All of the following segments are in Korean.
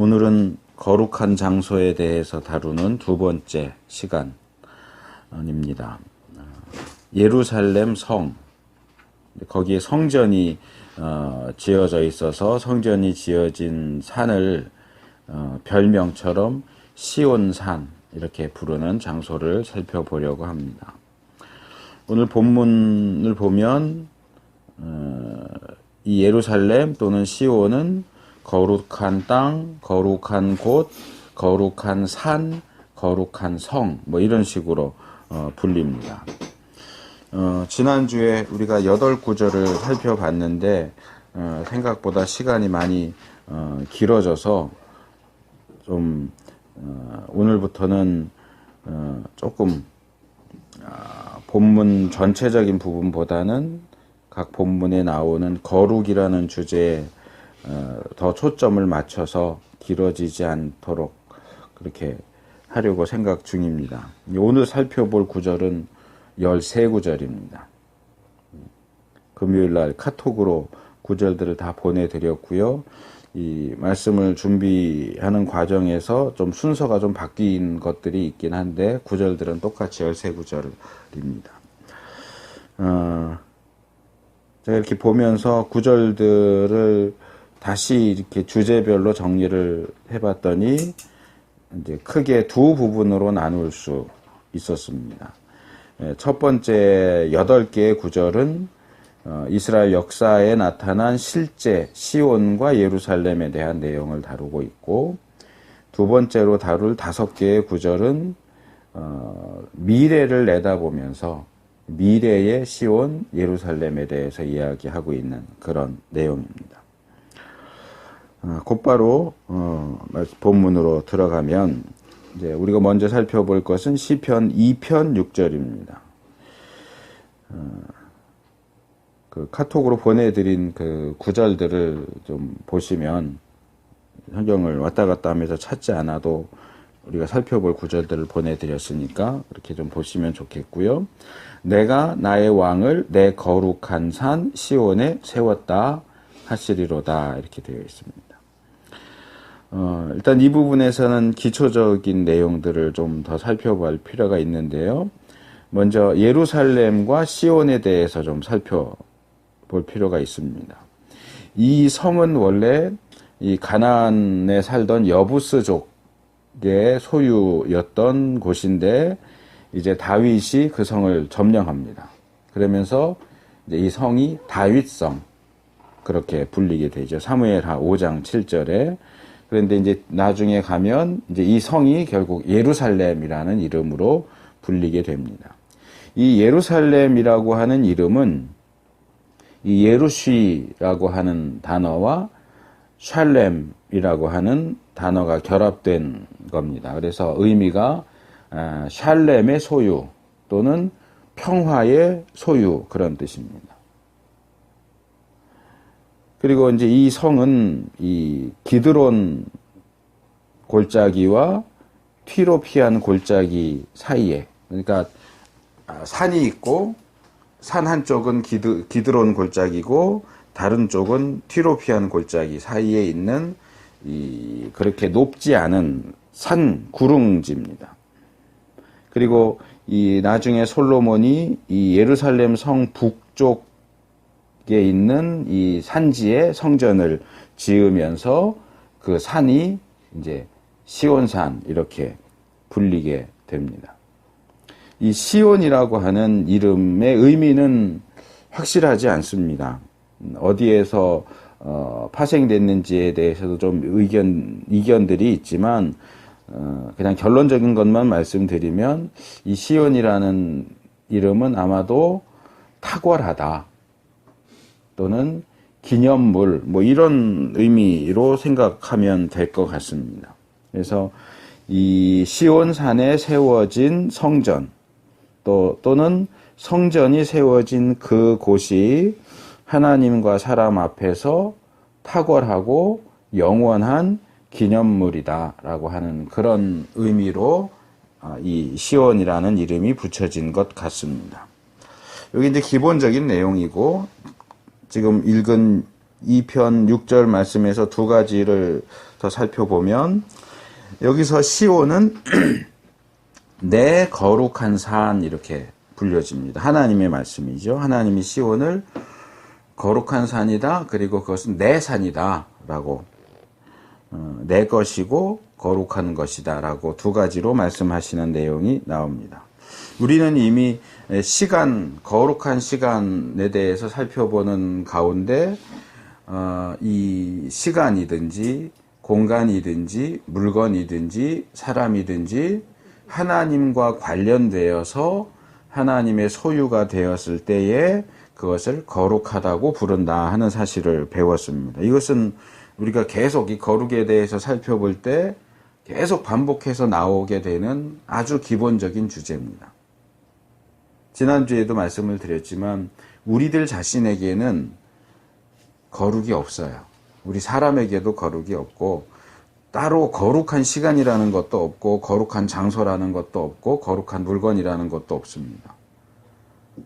오늘은 거룩한 장소에 대해서 다루는 두 번째 시간입니다. 예루살렘 성, 거기에 성전이 지어져 있어서 성전이 지어진 산을 별명처럼 시온산 이렇게 부르는 장소를 살펴보려고 합니다. 오늘 본문을 보면 이 예루살렘 또는 시온은 거룩한 땅, 거룩한 곳, 거룩한 산, 거룩한 성, 뭐 이런 식으로 불립니다. 지난주에 우리가 8구절을 살펴봤는데 생각보다 시간이 많이 길어져서 좀 오늘부터는 조금 본문 전체적인 부분보다는 각 본문에 나오는 거룩이라는 주제에 더 초점을 맞춰서 길어지지 않도록 그렇게 하려고 생각 중입니다. 오늘 살펴볼 구절은 13구절입니다. 금요일날 카톡으로 구절들을 다 보내드렸고요. 이 말씀을 준비하는 과정에서 좀 순서가 좀 바뀐 것들이 있긴 한데 구절들은 똑같이 13구절입니다. 제가 이렇게 보면서 구절들을 다시 이렇게 주제별로 정리를 해봤더니 이제 크게 두 부분으로 나눌 수 있었습니다. 첫 번째 8개의 구절은 이스라엘 역사에 나타난 실제 시온과 예루살렘에 대한 내용을 다루고 있고, 두 번째로 다룰 5개의 구절은 미래를 내다보면서 미래의 시온, 예루살렘에 대해서 이야기하고 있는 그런 내용입니다. 곧바로 본문으로 들어가면 이제 우리가 먼저 살펴볼 것은 시편 2편 6절입니다. 그 카톡으로 보내드린 그 구절들을 좀 보시면 성경을 왔다 갔다 하면서 찾지 않아도 우리가 살펴볼 구절들을 보내드렸으니까 그렇게 좀 보시면 좋겠고요. 내가 나의 왕을 내 거룩한 산 시온에 세웠다 하시리로다 이렇게 되어 있습니다. 일단 이 부분에서는 기초적인 내용들을 좀 더 살펴볼 필요가 있는데요. 먼저 예루살렘과 시온에 대해서 좀 살펴볼 필요가 있습니다. 이 성은 원래 이 가나안에 살던 여부스족의 소유였던 곳인데 이제 다윗이 그 성을 점령합니다. 그러면서 이제 이 성이 다윗성 그렇게 불리게 되죠. 사무엘하 5장 7절에. 그런데 이제 나중에 가면 이제 이 성이 결국 예루살렘이라는 이름으로 불리게 됩니다. 이 예루살렘이라고 하는 이름은 이 예루시라고 하는 단어와 샬렘이라고 하는 단어가 결합된 겁니다. 그래서 의미가 샬렘의 소유 또는 평화의 소유 그런 뜻입니다. 그리고 이제 이 성은 이 기드론 골짜기와 티로피안 골짜기 사이에, 그러니까 산이 있고 산 한쪽은 기드론 골짜기고 다른 쪽은 티로피안 골짜기 사이에 있는 이 그렇게 높지 않은 산 구릉지입니다. 그리고 이 나중에 솔로몬이 이 예루살렘 성 북쪽 에 있는 이 산지에 성전을 지으면서 그 산이 이제 시온산 이렇게 불리게 됩니다. 이 시온이라고 하는 이름의 의미는 확실하지 않습니다. 어디에서 파생됐는지에 대해서도 좀 이견들이 있지만 그냥 결론적인 것만 말씀드리면 이 시온이라는 이름은 아마도 탁월하다 또는 기념물 뭐 이런 의미로 생각하면 될 것 같습니다. 그래서 이 시온산에 세워진 성전 또는 성전이 세워진 그 곳이 하나님과 사람 앞에서 탁월하고 영원한 기념물이다라고 하는 그런 의미로 이 시온이라는 이름이 붙여진 것 같습니다. 여기 이제 기본적인 내용이고 지금 읽은 2편 6절 말씀에서 두 가지를 더 살펴보면 여기서 시온은 내 거룩한 산 이렇게 불려집니다. 하나님의 말씀이죠. 하나님이 시온을 거룩한 산이다. 그리고 그것은 내 산이다. 라고 내 것이고 거룩한 것이다. 라고 두 가지로 말씀하시는 내용이 나옵니다. 우리는 이미 거룩한 시간에 대해서 살펴보는 가운데 이 시간이든지 공간이든지 물건이든지 사람이든지 하나님과 관련되어서 하나님의 소유가 되었을 때에 그것을 거룩하다고 부른다 하는 사실을 배웠습니다. 이것은 우리가 계속 이 거룩에 대해서 살펴볼 때 계속 반복해서 나오게 되는 아주 기본적인 주제입니다. 지난주에도 말씀을 드렸지만 우리들 자신에게는 거룩이 없어요. 우리 사람에게도 거룩이 없고 따로 거룩한 시간이라는 것도 없고 거룩한 장소라는 것도 없고 거룩한 물건이라는 것도 없습니다.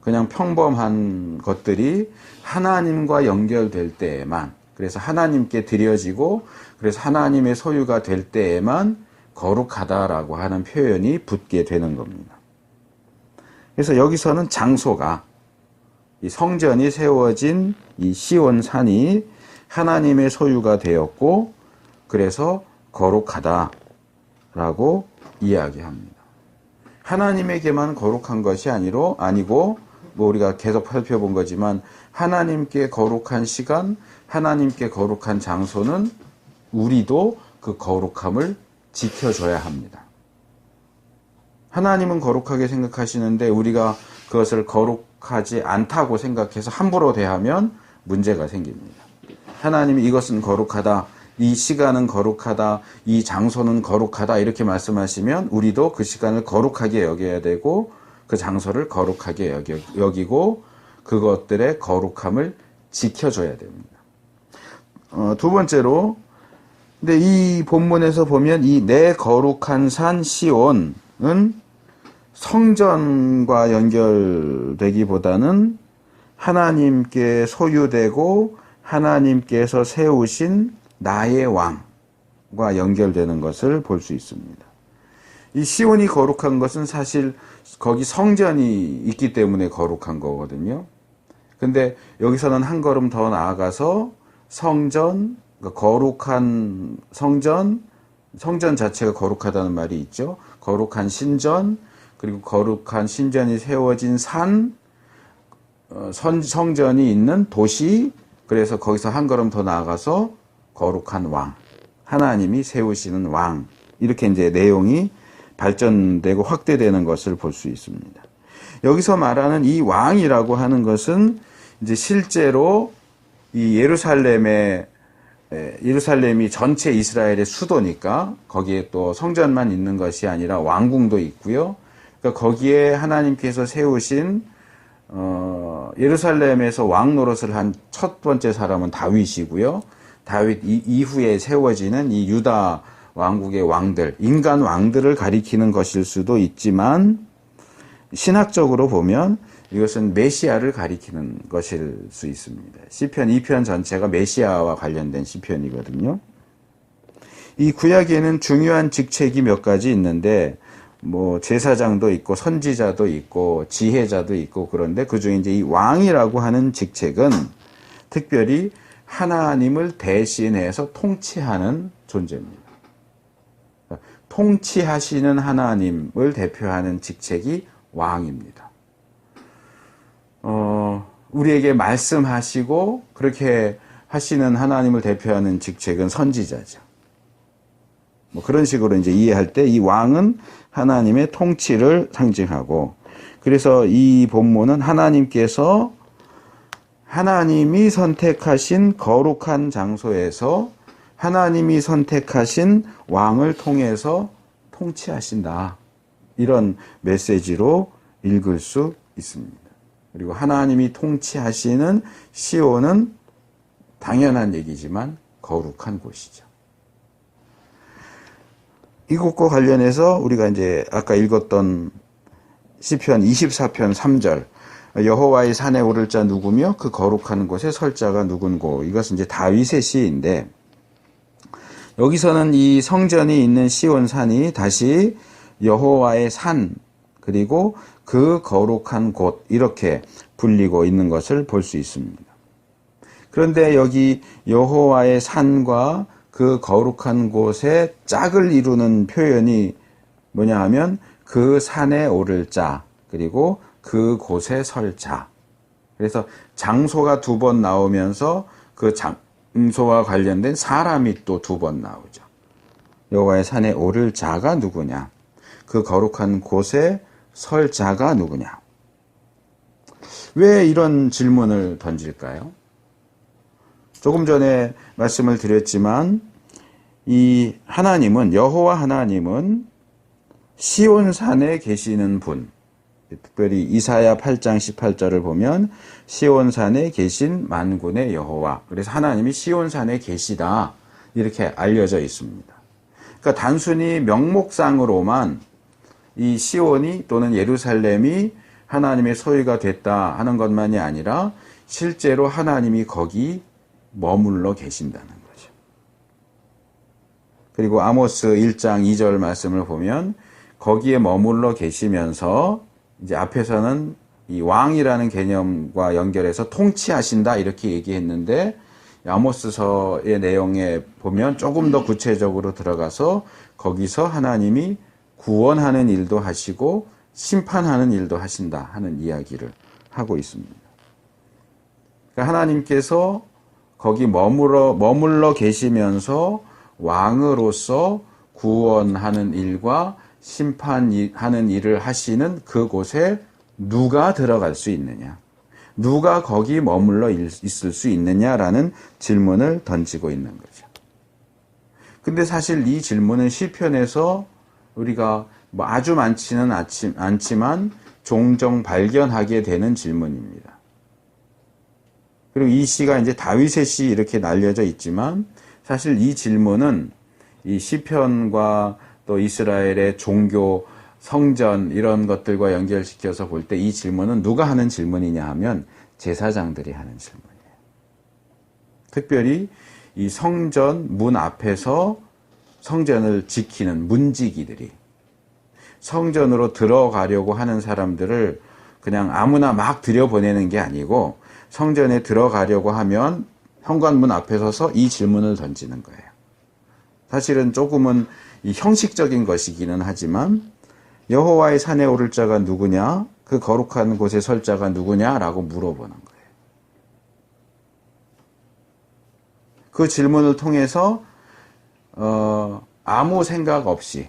그냥 평범한 것들이 하나님과 연결될 때에만, 그래서 하나님께 드려지고 그래서 하나님의 소유가 될 때에만 거룩하다라고 하는 표현이 붙게 되는 겁니다. 그래서 여기서는 장소가 이 성전이 세워진 이 시온 산이 하나님의 소유가 되었고 그래서 거룩하다라고 이야기합니다. 하나님에게만 거룩한 것이 아니고 뭐 우리가 계속 살펴본 거지만 하나님께 거룩한 시간, 하나님께 거룩한 장소는 우리도 그 거룩함을 지켜줘야 합니다. 하나님은 거룩하게 생각하시는데 우리가 그것을 거룩하지 않다고 생각해서 함부로 대하면 문제가 생깁니다. 하나님이 이것은 거룩하다, 이 시간은 거룩하다, 이 장소는 거룩하다 이렇게 말씀하시면 우리도 그 시간을 거룩하게 여겨야 되고 그 장소를 거룩하게 여기고 그것들의 거룩함을 지켜줘야 됩니다. 두 번째로, 근데 이 본문에서 보면 이 내 거룩한 산 시온은 성전과 연결되기보다는 하나님께 소유되고 하나님께서 세우신 나의 왕과 연결되는 것을 볼 수 있습니다. 이 시온이 거룩한 것은 사실 거기 성전이 있기 때문에 거룩한 거거든요. 근데 여기서는 한 걸음 더 나아가서 성전, 거룩한 성전 자체가 거룩하다는 말이 있죠. 거룩한 신전, 그리고 거룩한 신전이 세워진 산, 성전이 있는 도시, 그래서 거기서 한 걸음 더 나아가서 거룩한 왕, 하나님이 세우시는 왕, 이렇게 이제 내용이 발전되고 확대되는 것을 볼 수 있습니다. 여기서 말하는 이 왕이라고 하는 것은 이제 실제로 이 예루살렘이 전체 이스라엘의 수도니까 거기에 또 성전만 있는 것이 아니라 왕궁도 있고요. 그러니까 거기에 하나님께서 세우신 예루살렘에서 왕 노릇을 한 첫 번째 사람은 다윗이고요. 다윗 이후에 세워지는 이 유다 왕국의 왕들, 인간 왕들을 가리키는 것일 수도 있지만 신학적으로 보면 이것은 메시아를 가리키는 것일 수 있습니다. 시편 2편 전체가 메시아와 관련된 시편이거든요. 이 구약에는 중요한 직책이 몇 가지 있는데 뭐 제사장도 있고 선지자도 있고 지혜자도 있고 그런데 그중에 이제 이 왕이라고 하는 직책은 특별히 하나님을 대신해서 통치하는 존재입니다. 통치하시는 하나님을 대표하는 직책이 왕입니다. 우리에게 말씀하시고 그렇게 하시는 하나님을 대표하는 직책은 선지자죠. 뭐 그런 식으로 이제 이해할 때 이 왕은 하나님의 통치를 상징하고, 그래서 이 본문은 하나님이 선택하신 거룩한 장소에서 하나님이 선택하신 왕을 통해서 통치하신다, 이런 메시지로 읽을 수 있습니다. 그리고 하나님이 통치하시는 시온은 당연한 얘기지만 거룩한 곳이죠. 이것과 관련해서 우리가 이제 아까 읽었던 시편 24편 3절, 여호와의 산에 오를 자 누구며 그 거룩한 곳에 설 자가 누군고. 이것은 이제 다윗의 시인데, 여기서는 이 성전이 있는 시온산이 다시 여호와의 산, 그리고 그 거룩한 곳, 이렇게 불리고 있는 것을 볼 수 있습니다. 그런데 여기 여호와의 산과 그 거룩한 곳에 짝을 이루는 표현이 뭐냐 하면 그 산에 오를 자, 그리고 그 곳에 설 자. 그래서 장소가 두 번 나오면서 그 장소와 관련된 사람이 또 두 번 나오죠. 여호와의 산에 오를 자가 누구냐? 그 거룩한 곳에 설 자가 누구냐? 왜 이런 질문을 던질까요? 조금 전에 말씀을 드렸지만 이 하나님은, 여호와 하나님은 시온산에 계시는 분, 특별히 이사야 8장 18절을 보면 시온산에 계신 만군의 여호와, 그래서 하나님이 시온산에 계시다, 이렇게 알려져 있습니다. 그러니까 단순히 명목상으로만 이 시온이 또는 예루살렘이 하나님의 소유가 됐다 하는 것만이 아니라 실제로 하나님이 거기 머물러 계신다는 거죠. 그리고 아모스 1장 2절 말씀을 보면 거기에 머물러 계시면서 이제 앞에서는 이 왕이라는 개념과 연결해서 통치하신다 이렇게 얘기했는데, 아모스서의 내용에 보면 조금 더 구체적으로 들어가서 거기서 하나님이 구원하는 일도 하시고 심판하는 일도 하신다 하는 이야기를 하고 있습니다. 그러니까 하나님께서 거기 머물러 계시면서 왕으로서 구원하는 일과 심판하는 일을 하시는 그곳에 누가 들어갈 수 있느냐? 누가 거기 머물러 있을 수 있느냐라는 질문을 던지고 있는 거죠. 근데 사실 이 질문은 시편에서 우리가 뭐 아주 많지는 않지만 종종 발견하게 되는 질문입니다. 그리고 이 시가 이제 다윗의 시 이렇게 알려져 있지만 사실 이 질문은 이 시편과 또 이스라엘의 종교, 성전 이런 것들과 연결시켜서 볼 때 이 질문은 누가 하는 질문이냐 하면 제사장들이 하는 질문이에요. 특별히 이 성전 문 앞에서 성전을 지키는 문지기들이 성전으로 들어가려고 하는 사람들을 그냥 아무나 막 들여보내는 게 아니고 성전에 들어가려고 하면 현관문 앞에 서서 이 질문을 던지는 거예요. 사실은 조금은 이 형식적인 것이기는 하지만 여호와의 산에 오를 자가 누구냐? 그 거룩한 곳에 설 자가 누구냐라고 물어보는 거예요. 그 질문을 통해서 아무 생각 없이,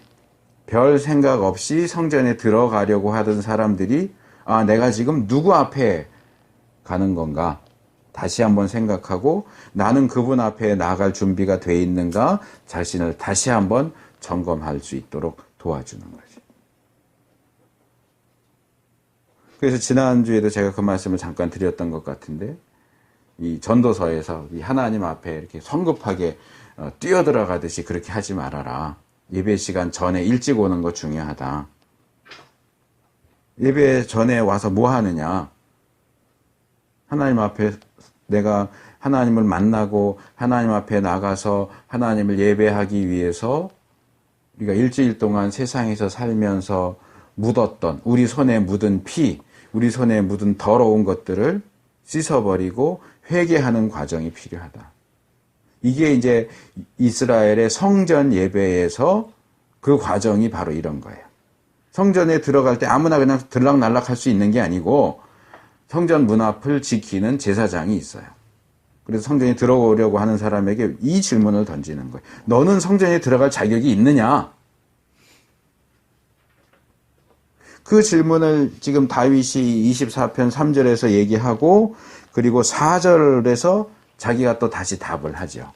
별 생각 없이 성전에 들어가려고 하던 사람들이 내가 지금 누구 앞에 가는 건가? 다시 한번 생각하고 나는 그분 앞에 나아갈 준비가 돼 있는가? 자신을 다시 한번 점검할 수 있도록 도와주는 거죠. 그래서 지난주에도 제가 그 말씀을 잠깐 드렸던 것 같은데, 이 전도서에서 이 하나님 앞에 이렇게 성급하게 뛰어들어가듯이 그렇게 하지 말아라. 예배 시간 전에 일찍 오는 거 중요하다. 예배 전에 와서 뭐 하느냐? 하나님 앞에 내가 하나님을 만나고 하나님 앞에 나가서 하나님을 예배하기 위해서 우리가 일주일 동안 세상에서 살면서 묻었던, 우리 손에 묻은 피, 우리 손에 묻은 더러운 것들을 씻어버리고 회개하는 과정이 필요하다. 이게 이제 이스라엘의 성전 예배에서 그 과정이 바로 이런 거예요. 성전에 들어갈 때 아무나 그냥 들락날락 할 수 있는 게 아니고 성전 문 앞을 지키는 제사장이 있어요. 그래서 성전에 들어오려고 하는 사람에게 이 질문을 던지는 거예요. 너는 성전에 들어갈 자격이 있느냐? 그 질문을 지금 다윗이 24편 3절에서 얘기하고, 그리고 4절에서 자기가 또 다시 답을 하죠.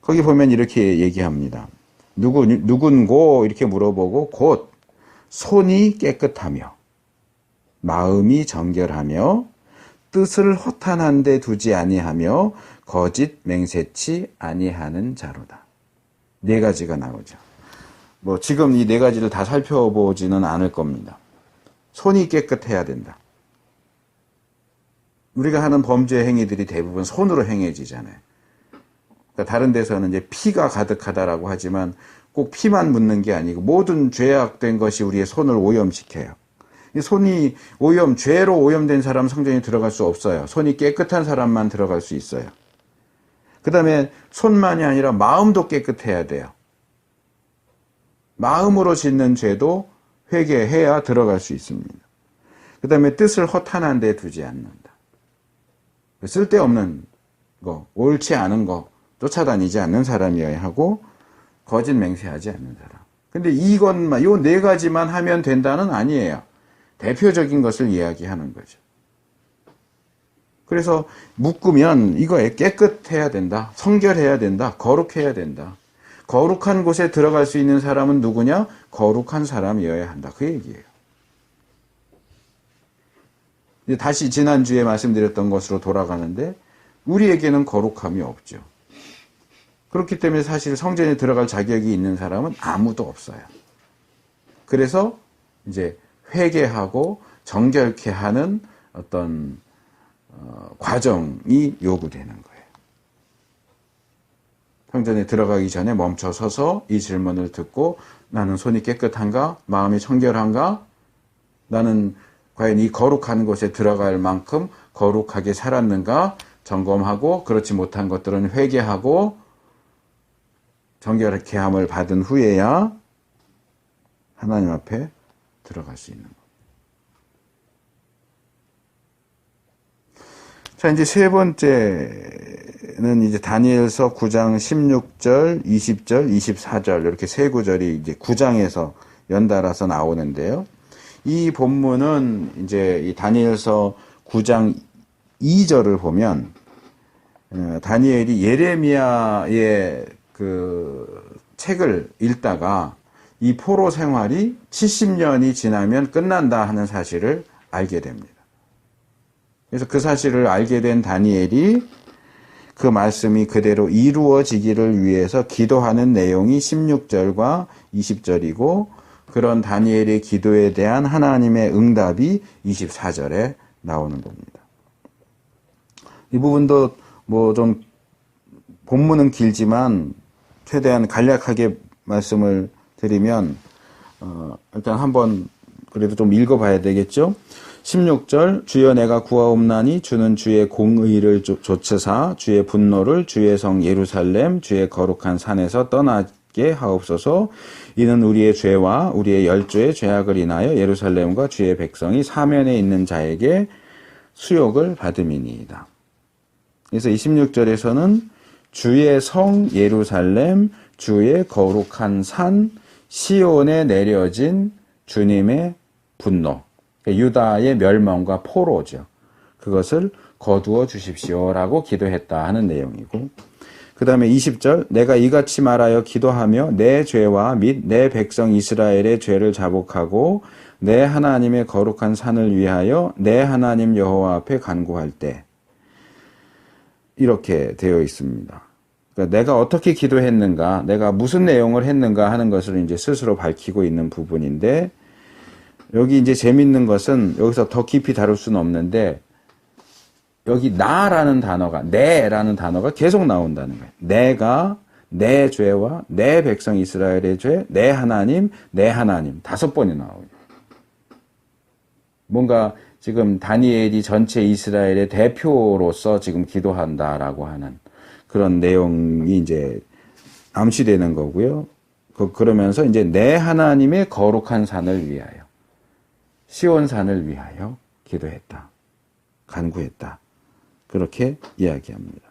거기 보면 이렇게 얘기합니다. 누군고? 이렇게 물어보고, 곧 손이 깨끗하며 마음이 정결하며 뜻을 허탄한 데 두지 아니하며 거짓 맹세치 아니하는 자로다. 네 가지가 나오죠. 뭐 지금 이 네 가지를 다 살펴보지는 않을 겁니다. 손이 깨끗해야 된다. 우리가 하는 범죄 행위들이 대부분 손으로 행해지잖아요. 그러니까 다른 데서는 이제 피가 가득하다라고 하지만 꼭 피만 묻는 게 아니고 모든 죄악된 것이 우리의 손을 오염시켜요. 이 손이 죄로 오염된 사람 성전에 들어갈 수 없어요. 손이 깨끗한 사람만 들어갈 수 있어요. 그 다음에 손만이 아니라 마음도 깨끗해야 돼요. 마음으로 짓는 죄도 회개해야 들어갈 수 있습니다. 그 다음에 뜻을 허탄한 데 두지 않는다. 쓸데없는 거, 옳지 않은 거 쫓아다니지 않는 사람이어야 하고 거짓 맹세하지 않는 사람. 근데 이것만, 요 네 가지만 하면 된다는 아니에요. 대표적인 것을 이야기하는 거죠. 그래서 묶으면 이거에 깨끗해야 된다. 성결해야 된다. 거룩해야 된다. 거룩한 곳에 들어갈 수 있는 사람은 누구냐? 거룩한 사람이어야 한다. 그 얘기예요. 이제 다시 지난주에 말씀드렸던 것으로 돌아가는데 우리에게는 거룩함이 없죠. 그렇기 때문에 사실 성전에 들어갈 자격이 있는 사람은 아무도 없어요. 그래서 이제 회개하고 정결케 하는 어떤 과정이 요구되는 거예요. 성전에 들어가기 전에 멈춰 서서 이 질문을 듣고 나는 손이 깨끗한가? 마음이 청결한가? 나는 과연 이 거룩한 곳에 들어갈 만큼 거룩하게 살았는가? 점검하고 그렇지 못한 것들은 회개하고 정결케 함을 받은 후에야 하나님 앞에 들어갈 수 있는 것. 자, 이제 세 번째는 이제 다니엘서 9장 16절, 20절, 24절 이렇게 세 구절이 이제 9장에서 연달아서 나오는데요. 이 본문은 이제 이 다니엘서 9장 2절을 보면 다니엘이 예레미야의 그 책을 읽다가 이 포로 생활이 70년이 지나면 끝난다 하는 사실을 알게 됩니다. 그래서 그 사실을 알게 된 다니엘이 그 말씀이 그대로 이루어지기를 위해서 기도하는 내용이 16절과 20절이고 그런 다니엘의 기도에 대한 하나님의 응답이 24절에 나오는 겁니다. 이 부분도 뭐 좀 본문은 길지만 최대한 간략하게 말씀을 드리면 일단 한번 그래도 좀 읽어봐야 되겠죠. 16절 주여 내가 구하옵나니 주는 주의 공의를 조치사 주의 분노를 주의 성 예루살렘 주의 거룩한 산에서 떠나게 하옵소서. 이는 우리의 죄와 우리의 열조의 죄악을 인하여 예루살렘과 주의 백성이 사면에 있는 자에게 수욕을 받음이니이다. 그래서 26절에서는 주의 성 예루살렘 주의 거룩한 산 시온에 내려진 주님의 분노, 유다의 멸망과 포로죠. 그것을 거두어 주십시오라고 기도했다 하는 내용이고, 그 다음에 20절 내가 이같이 말하여 기도하며 내 죄와 및 내 백성 이스라엘의 죄를 자복하고 내 하나님의 거룩한 산을 위하여 내 하나님 여호와 앞에 간구할 때 이렇게 되어 있습니다. 그러니까 내가 어떻게 기도했는가, 내가 무슨 내용을 했는가 하는 것을 이제 스스로 밝히고 있는 부분인데, 여기 이제 재밌는 것은 여기서 더 깊이 다룰 수는 없는데, 여기 나라는 단어가, 내라는 단어가 계속 나온다는 거예요. 내가 내 죄와 내 백성 이스라엘의 죄, 내 하나님 5번이 나오죠. 뭔가 지금 다니엘이 전체 이스라엘의 대표로서 지금 기도한다라고 하는 그런 내용이 이제 암시되는 거고요. 그러면서 이제 내 하나님의 거룩한 산을 위하여, 시온산을 위하여 기도했다. 간구했다. 그렇게 이야기합니다.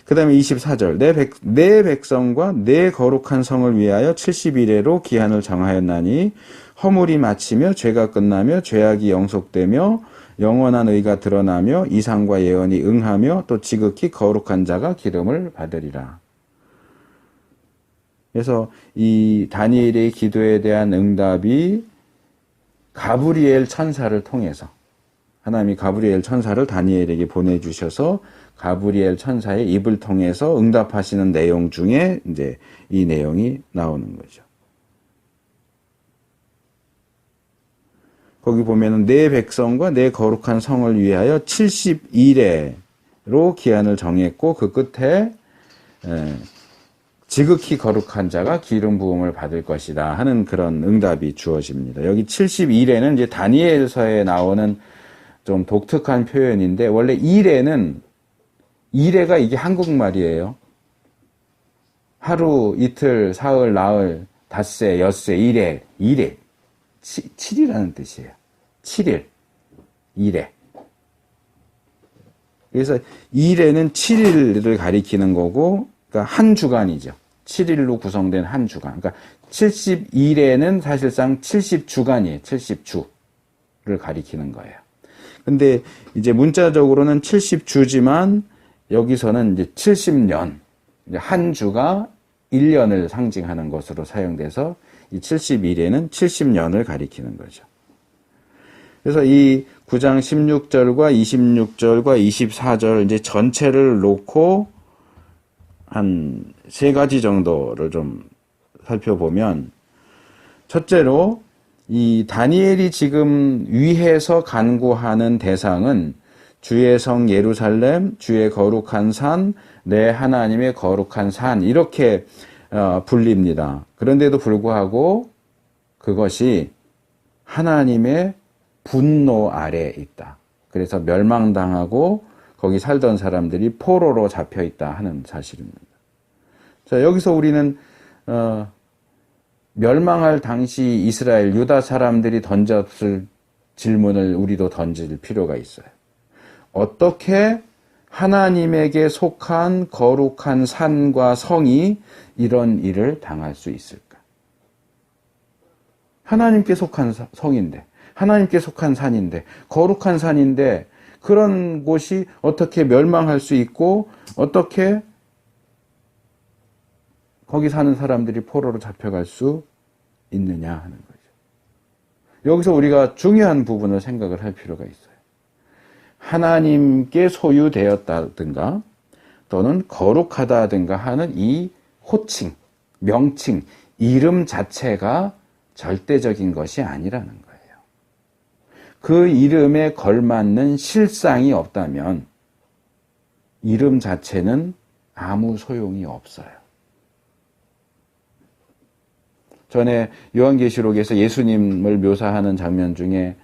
그 다음에 24절 내 백성과 내 거룩한 성을 위하여 70일에로 기한을 정하였나니 허물이 마치며 죄가 끝나며 죄악이 영속되며 영원한 의가 드러나며 이상과 예언이 응하며 또 지극히 거룩한 자가 기름을 받으리라. 그래서 이 다니엘의 기도에 대한 응답이 가브리엘 천사를 통해서, 하나님이 가브리엘 천사를 다니엘에게 보내주셔서 가브리엘 천사의 입을 통해서 응답하시는 내용 중에 이제 이 내용이 나오는 거죠. 거기 보면은 내 백성과 내 거룩한 성을 위하여 70일에로 기한을 정했고 그 끝에 지극히 거룩한 자가 기름 부음을 받을 것이다 하는 그런 응답이 주어집니다. 여기 70일에는 이제 다니엘서에 나오는 좀 독특한 표현인데 원래 일에는 일에가 이게 한국말이에요. 하루, 이틀, 사흘, 나흘, 닷새, 엿새, 일에 7이라는 뜻이에요. 7일, 일에. 그래서 일에는 7일을 가리키는 거고, 그러니까 한 주간이죠. 7일로 구성된 한 주간. 그러니까 70일에는 사실상 70주간이에요. 70주를 가리키는 거예요. 근데 이제 문자적으로는 70주지만 여기서는 이제 70년, 한 주가 1년을 상징하는 것으로 사용돼서 이 70일에는 70년을 가리키는 거죠. 그래서 이 9장 16절과 26절과 24절 이제 전체를 놓고 한 세 가지 정도를 좀 살펴보면, 첫째로 이 다니엘이 지금 위에서 간구하는 대상은 주의 성 예루살렘, 주의 거룩한 산, 내 하나님의 거룩한 산, 이렇게 불립니다. 그런데도 불구하고 그것이 하나님의 분노 아래에 있다. 그래서 멸망당하고 거기 살던 사람들이 포로로 잡혀 있다 하는 사실입니다. 자, 여기서 우리는 멸망할 당시 이스라엘 유다 사람들이 던졌을 질문을 우리도 던질 필요가 있어요. 어떻게 하나님에게 속한 거룩한 산과 성이 이런 일을 당할 수 있을까? 하나님께 속한 성인데, 하나님께 속한 산인데, 거룩한 산인데, 그런 곳이 어떻게 멸망할 수 있고, 어떻게 거기 사는 사람들이 포로로 잡혀갈 수 있느냐 하는 거죠. 여기서 우리가 중요한 부분을 생각을 할 필요가 있어요. 하나님께 소유되었다든가 또는 거룩하다든가 하는 이 호칭, 명칭, 이름 자체가 절대적인 것이 아니라는 거예요. 그 이름에 걸맞는 실상이 없다면 이름 자체는 아무 소용이 없어요. 전에 요한계시록에서 예수님을 묘사하는 장면 중에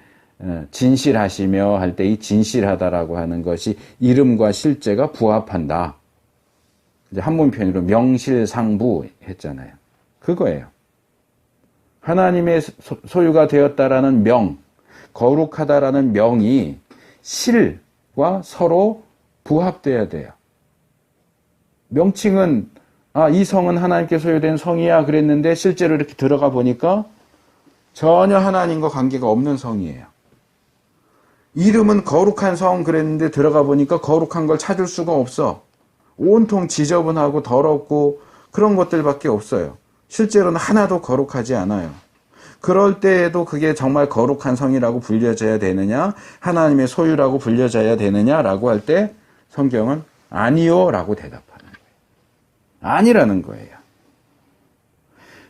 진실하시며 할 때 이 진실하다라고 하는 것이 이름과 실제가 부합한다. 이제 한문편으로 명실상부 했잖아요. 그거예요. 하나님의 소유가 되었다라는 명, 거룩하다라는 명이 실과 서로 부합돼야 돼요. 명칭은 이 성은 하나님께 소유된 성이야 그랬는데 실제로 이렇게 들어가 보니까 전혀 하나님과 관계가 없는 성이에요. 이름은 거룩한 성 그랬는데 들어가 보니까 거룩한 걸 찾을 수가 없어. 온통 지저분하고 더럽고 그런 것들밖에 없어요. 실제로는 하나도 거룩하지 않아요. 그럴 때에도 그게 정말 거룩한 성이라고 불려져야 되느냐, 하나님의 소유라고 불려져야 되느냐라고 할 때 성경은 아니요 라고 대답하는 거예요. 아니라는 거예요.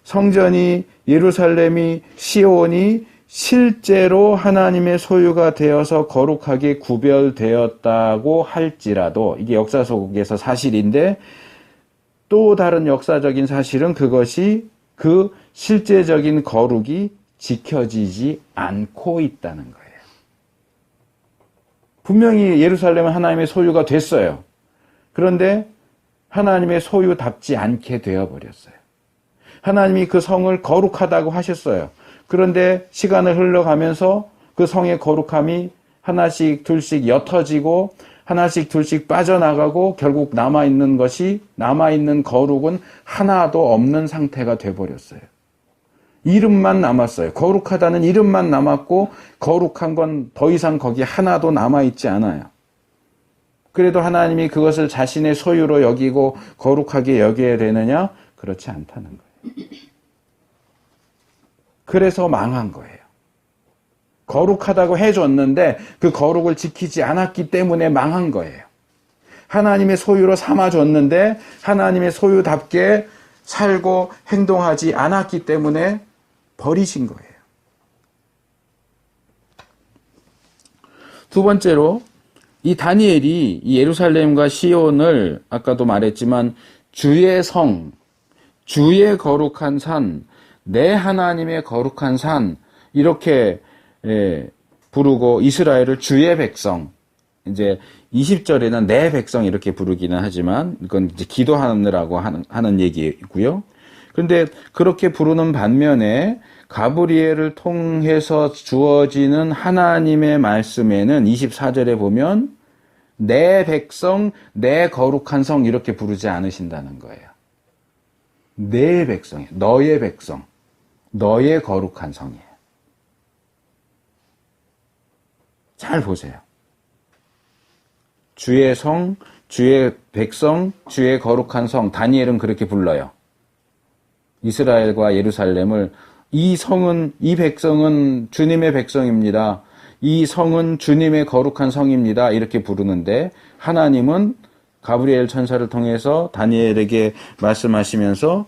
성전이, 예루살렘이, 시온이 실제로 하나님의 소유가 되어서 거룩하게 구별되었다고 할지라도, 이게 역사 속에서 사실인데 또 다른 역사적인 사실은 그것이 그 실제적인 거룩이 지켜지지 않고 있다는 거예요. 분명히 예루살렘은 하나님의 소유가 됐어요. 그런데 하나님의 소유답지 않게 되어버렸어요. 하나님이 그 성을 거룩하다고 하셨어요. 그런데 시간을 흘러가면서 그 성의 거룩함이 하나씩 둘씩 옅어지고 하나씩 둘씩 빠져나가고 결국 남아있는 거룩은 하나도 없는 상태가 돼버렸어요. 이름만 남았어요. 거룩하다는 이름만 남았고 거룩한 건 더 이상 거기 하나도 남아있지 않아요. 그래도 하나님이 그것을 자신의 소유로 여기고 거룩하게 여겨야 되느냐? 그렇지 않다는 거예요. 그래서 망한 거예요. 거룩하다고 해줬는데 그 거룩을 지키지 않았기 때문에 망한 거예요. 하나님의 소유로 삼아줬는데 하나님의 소유답게 살고 행동하지 않았기 때문에 버리신 거예요. 두 번째로 이 다니엘이 이 예루살렘과 시온을 아까도 말했지만 주의 성, 주의 거룩한 산, 내 하나님의 거룩한 산 이렇게 부르고 이스라엘을 주의 백성, 이제 20절에는 내 백성 이렇게 부르기는 하지만 이건 이제 기도하느라고 하는 얘기고요. 그런데 그렇게 부르는 반면에 가브리엘을 통해서 주어지는 하나님의 말씀에는 24절에 보면 내 백성, 내 거룩한 성 이렇게 부르지 않으신다는 거예요. 내 백성이에요. 너의 백성, 너의 거룩한 성이에요. 잘 보세요. 주의 성, 주의 백성, 주의 거룩한 성, 다니엘은 그렇게 불러요. 이스라엘과 예루살렘을 이 성은, 이 백성은 주님의 백성입니다. 이 성은 주님의 거룩한 성입니다. 이렇게 부르는데 하나님은 가브리엘 천사를 통해서 다니엘에게 말씀하시면서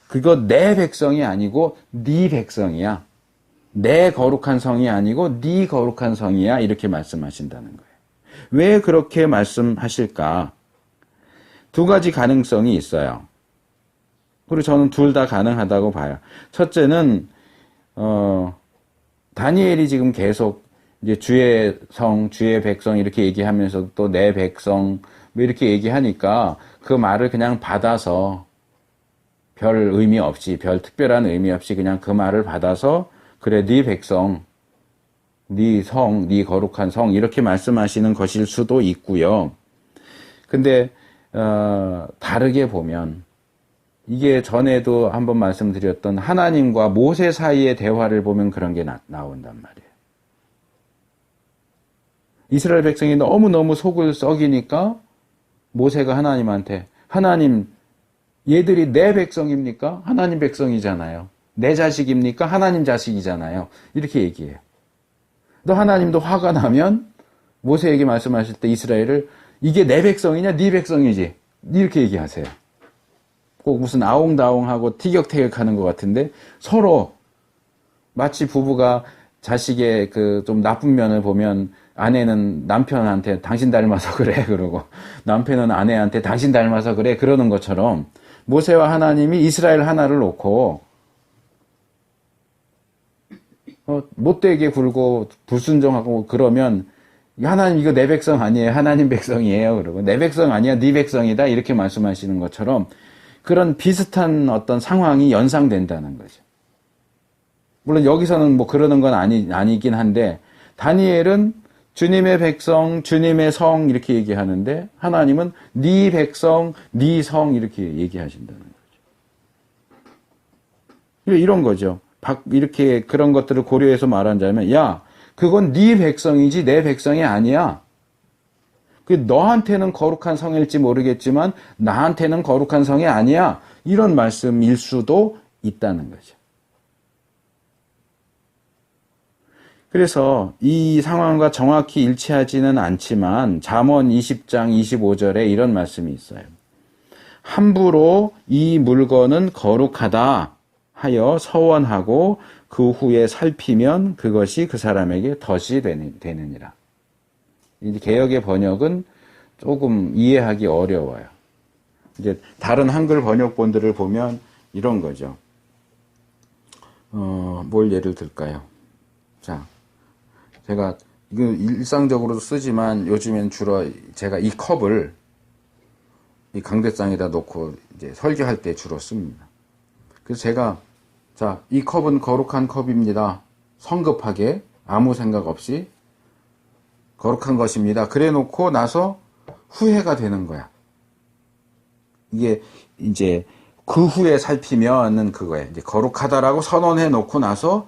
그거 내 백성이 아니고 네 백성이야. 내 거룩한 성이 아니고 네 거룩한 성이야. 이렇게 말씀하신다는 거예요. 왜 그렇게 말씀하실까? 두 가지 가능성이 있어요. 그리고 저는 둘 다 가능하다고 봐요. 첫째는 다니엘이 지금 계속 이제 주의 성, 주의 백성 이렇게 얘기하면서 또 내 백성 뭐 이렇게 얘기하니까 그 말을 그냥 받아서 별 의미 없이, 별 특별한 의미 없이 그냥 그 말을 받아서 그래 네 백성, 네 성, 네 거룩한 성 이렇게 말씀하시는 것일 수도 있고요. 근데 다르게 보면 이게 전에도 한번 말씀드렸던 하나님과 모세 사이의 대화를 보면 그런 게 나온단 말이에요. 이스라엘 백성이 너무너무 속을 썩이니까 모세가 하나님한테 하나님 얘들이 내 백성입니까? 하나님 백성이잖아요. 내 자식입니까? 하나님 자식이잖아요. 이렇게 얘기해요. 또 하나님도 화가 나면 모세에게 말씀하실 때 이스라엘을 이게 내 백성이냐 네 백성이지 이렇게 얘기하세요. 꼭 무슨 아웅다웅하고 티격태격하는 것 같은데 서로 마치 부부가 자식의 그 좀 나쁜 면을 보면 아내는 남편한테 당신 닮아서 그래 그러고 남편은 아내한테 당신 닮아서 그래 그러는 것처럼 모세와 하나님이 이스라엘 하나를 놓고 못되게 굴고 불순종하고 그러면 하나님 이거 내 백성 아니에요. 하나님 백성이에요. 그러고 내 백성 아니야. 네 백성이다. 이렇게 말씀하시는 것처럼 그런 비슷한 어떤 상황이 연상된다는 거죠. 물론 여기서는 뭐 그러는 건 아니긴 한데 다니엘은 주님의 백성, 주님의 성 이렇게 얘기하는데 하나님은 네 백성, 네 성 이렇게 얘기하신다는 거죠. 이런 거죠. 이렇게 그런 것들을 고려해서 말한다면 야, 그건 네 백성이지 내 백성이 아니야. 그 너한테는 거룩한 성일지 모르겠지만 나한테는 거룩한 성이 아니야. 이런 말씀일 수도 있다는 거죠. 그래서 이 상황과 정확히 일치하지는 않지만 잠언 20장 25절에 이런 말씀이 있어요. 함부로 이 물건은 거룩하다 하여 서원하고 그 후에 살피면 그것이 그 사람에게 덫이 되느니라. 이 개역의 번역은 조금 이해하기 어려워요. 이제 다른 한글 번역본들을 보면 이런 거죠. 뭘 예를 들까요? 자, 제가 이거 일상적으로도 쓰지만 요즘엔 주로 제가 이 컵을 이 강대상에다 놓고 이제 설교할 때 주로 씁니다. 그래서 제가 자, 이 컵은 거룩한 컵입니다. 성급하게 아무 생각 없이 거룩한 것입니다. 그래 놓고 나서 후회가 되는 거야. 이게 이제 그 후에 살피면은 그거예요. 이제 거룩하다라고 선언해 놓고 나서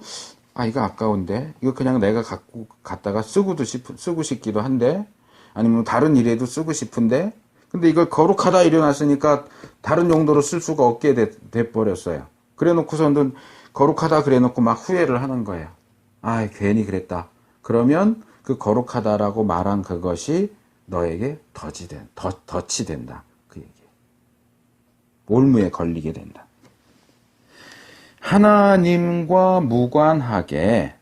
아, 이거 아까운데? 이거 그냥 내가 갖다가 쓰고 싶기도 한데, 아니면 다른 일에도 쓰고 싶은데, 근데 이걸 거룩하다 이래놨으니까 다른 용도로 쓸 수가 없게 돼버렸어요. 그래 놓고서는 거룩하다 그래 놓고 막 후회를 하는 거예요. 아, 괜히 그랬다. 그러면 그 거룩하다라고 말한 그것이 너에게 덫이 된다. 그 얘기예요. 올무에 걸리게 된다. 하나님과 무관하게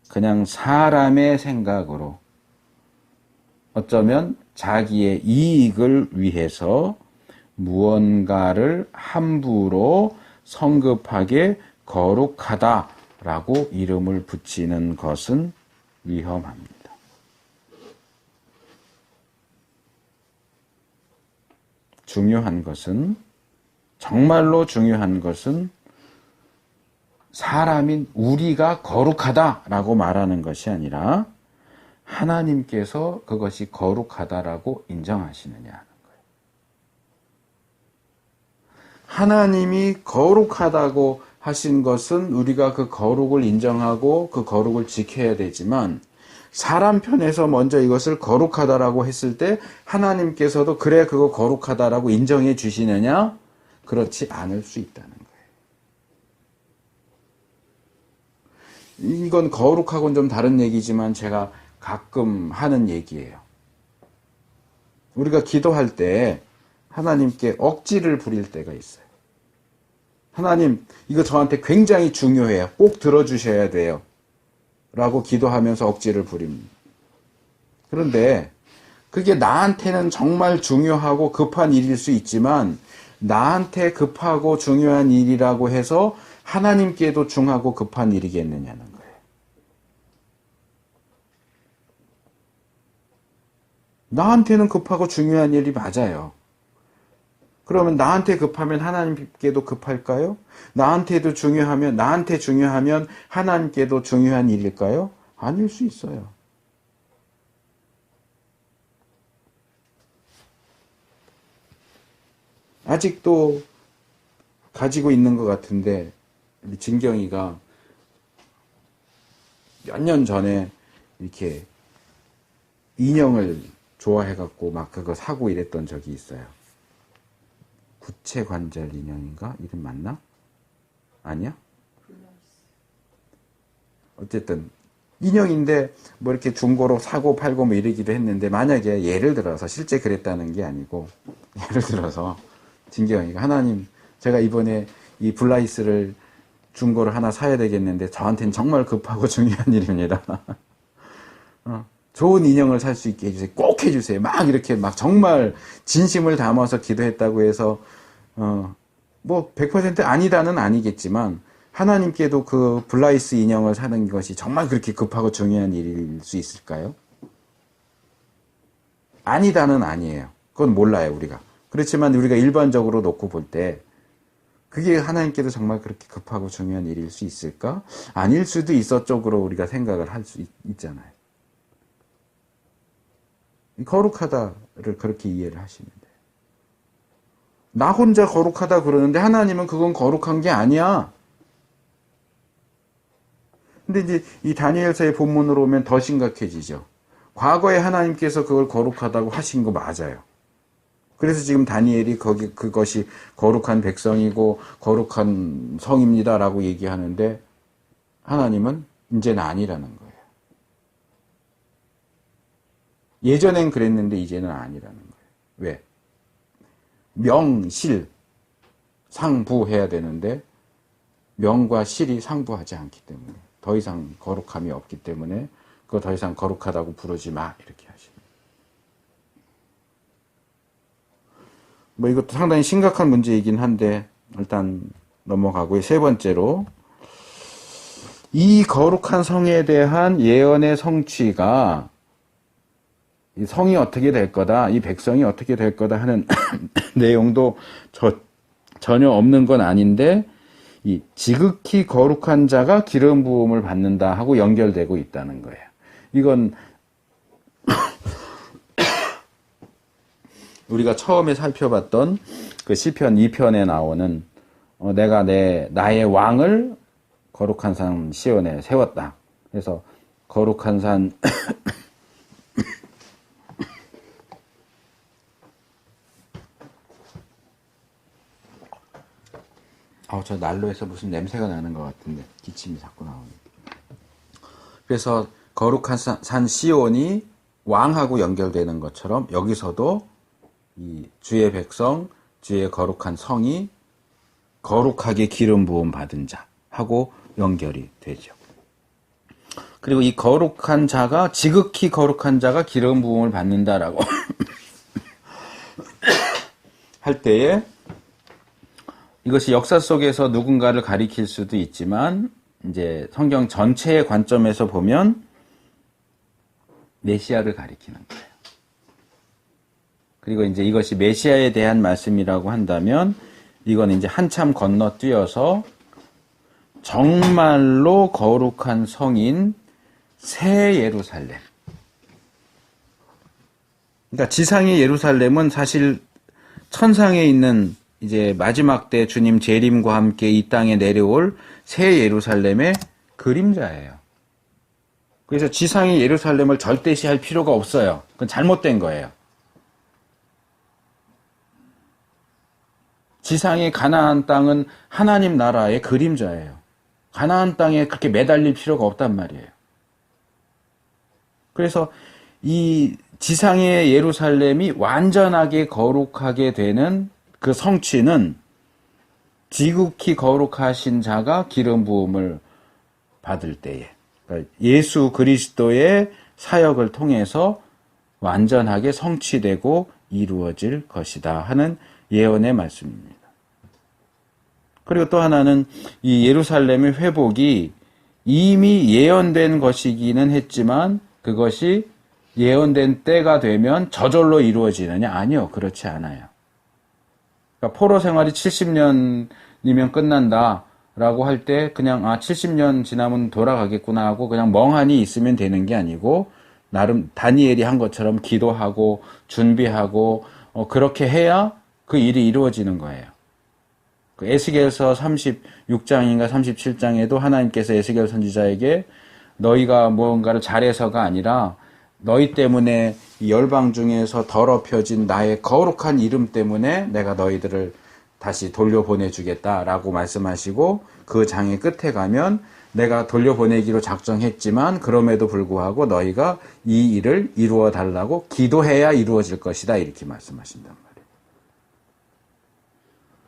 그냥 사람의 생각으로 어쩌면 자기의 이익을 위해서 무언가를 함부로 성급하게 거룩하다라고 이름을 붙이는 것은 위험합니다. 중요한 것은, 정말로 중요한 것은 사람인 우리가 거룩하다라고 말하는 것이 아니라 하나님께서 그것이 거룩하다라고 인정하시느냐 하는 거예요. 하나님이 거룩하다고 하신 것은 우리가 그 거룩을 인정하고 그 거룩을 지켜야 되지만, 사람 편에서 먼저 이것을 거룩하다라고 했을 때 하나님께서도 그래 그거 거룩하다라고 인정해 주시느냐? 그렇지 않을 수 있다는 거예요. 이건 거룩하고는 좀 다른 얘기지만 제가 가끔 하는 얘기예요. 우리가 기도할 때 하나님께 억지를 부릴 때가 있어요. 하나님, 이거 저한테 굉장히 중요해요. 꼭 들어주셔야 돼요. 라고 기도하면서 억지를 부립니다. 그런데 그게 나한테는 정말 중요하고 급한 일일 수 있지만, 나한테 급하고 중요한 일이라고 해서 하나님께도 중하고 급한 일이겠느냐는 거예요. 나한테는 급하고 중요한 일이 맞아요. 그러면 나한테 급하면 하나님께도 급할까요? 나한테 중요하면 하나님께도 중요한 일일까요? 아닐 수 있어요. 아직도 가지고 있는 것 같은데, 우리 진경이가 몇 년 전에 이렇게 인형을 좋아해갖고 막 그거 사고 이랬던 적이 있어요. 구체관절 인형인가? 이름 맞나? 아니야? 어쨌든 인형인데 뭐 이렇게 중고로 사고 팔고 뭐 이러기도 했는데, 만약에 예를 들어서 실제 그랬다는 게 아니고, 예를 들어서 진경이가 하나님, 제가 이번에 이 블라이스를 중고를 하나 사야 되겠는데 저한테는 정말 급하고 중요한 일입니다. 좋은 인형을 살 수 있게 해주세요. 꼭 해주세요. 막 이렇게 막 정말 진심을 담아서 기도했다고 해서 뭐 100% 아니다는 아니겠지만, 하나님께도 그 블라이스 인형을 사는 것이 정말 그렇게 급하고 중요한 일일 수 있을까요? 아니다는 아니에요. 그건 몰라요, 우리가. 그렇지만 우리가 일반적으로 놓고 볼 때 그게 하나님께도 정말 그렇게 급하고 중요한 일일 수 있을까? 아닐 수도 있어 쪽으로 우리가 생각을 할 수 있잖아요. 거룩하다를 그렇게 이해를 하시면 돼요. 나 혼자 거룩하다 그러는데 하나님은 그건 거룩한 게 아니야. 근데 이제 이 다니엘서의 본문으로 오면 더 심각해지죠. 과거에 하나님께서 그걸 거룩하다고 하신 거 맞아요. 그래서 지금 다니엘이 그것이 거룩한 백성이고 거룩한 성입니다라고 얘기하는데, 하나님은 이제는 아니라는 거예요. 예전엔 그랬는데 이제는 아니라는 거예요. 왜? 명, 실, 상부해야 되는데 명과 실이 상부하지 않기 때문에, 더 이상 거룩함이 없기 때문에 그거 더 이상 거룩하다고 부르지 마, 이렇게 하십니다. 뭐 이것도 상당히 심각한 문제이긴 한데 일단 넘어가고요. 세 번째로, 이 거룩한 성에 대한 예언의 성취가, 이 성이 어떻게 될 거다, 이 백성이 어떻게 될 거다 하는 내용도 전혀 없는 건 아닌데, 이 지극히 거룩한 자가 기름 부음을 받는다 하고 연결되고 있다는 거예요. 이건 우리가 처음에 살펴봤던 그 시편 2편에 나오는 내가 나의 왕을 거룩한 산 시온에 세웠다. 그래서 거룩한 산 저 난로에서 무슨 냄새가 나는 것 같은데 기침이 자꾸 나오네. 그래서 거룩한 산 시온이 왕하고 연결되는 것처럼 여기서도 이 주의 백성, 주의 거룩한 성이 거룩하게 기름 부음 받은 자 하고 연결이 되죠. 그리고 이 거룩한 자가, 지극히 거룩한 자가 기름 부음을 받는다라고 할 때에 이것이 역사 속에서 누군가를 가리킬 수도 있지만 이제 성경 전체의 관점에서 보면 메시아를 가리키는 거예요. 그리고 이제 이것이 메시아에 대한 말씀이라고 한다면 이건 이제 한참 건너뛰어서 정말로 거룩한 성인 새 예루살렘. 그러니까 지상의 예루살렘은 사실 천상에 있는 이제 마지막 때 주님 재림과 함께 이 땅에 내려올 새 예루살렘의 그림자예요. 그래서 지상의 예루살렘을 절대시할 필요가 없어요. 그건 잘못된 거예요. 지상의 가나안 땅은 하나님 나라의 그림자예요. 가나안 땅에 그렇게 매달릴 필요가 없단 말이에요. 그래서 이 지상의 예루살렘이 완전하게 거룩하게 되는 그 성취는 지극히 거룩하신 자가 기름 부음을 받을 때에, 그러니까 예수 그리스도의 사역을 통해서 완전하게 성취되고 이루어질 것이다 하는 예언의 말씀입니다. 그리고 또 하나는 이 예루살렘의 회복이 이미 예언된 것이기는 했지만 그것이 예언된 때가 되면 저절로 이루어지느냐? 아니요. 그렇지 않아요. 그러니까 포로 생활이 70년이면 끝난다라고 할 때 그냥 70년 지나면 돌아가겠구나 하고 그냥 멍하니 있으면 되는 게 아니고 나름 다니엘이 한 것처럼 기도하고 준비하고 그렇게 해야 그 일이 이루어지는 거예요. 그 에스겔서 36장인가 37장에도 하나님께서 에스겔 선지자에게 너희가 무언가를 잘해서가 아니라 너희 때문에 열방 중에서 더럽혀진 나의 거룩한 이름 때문에 내가 너희들을 다시 돌려보내주겠다라고 말씀하시고 그 장의 끝에 가면 내가 돌려보내기로 작정했지만 그럼에도 불구하고 너희가 이 일을 이루어 달라고 기도해야 이루어질 것이다 이렇게 말씀하신단 말이에요.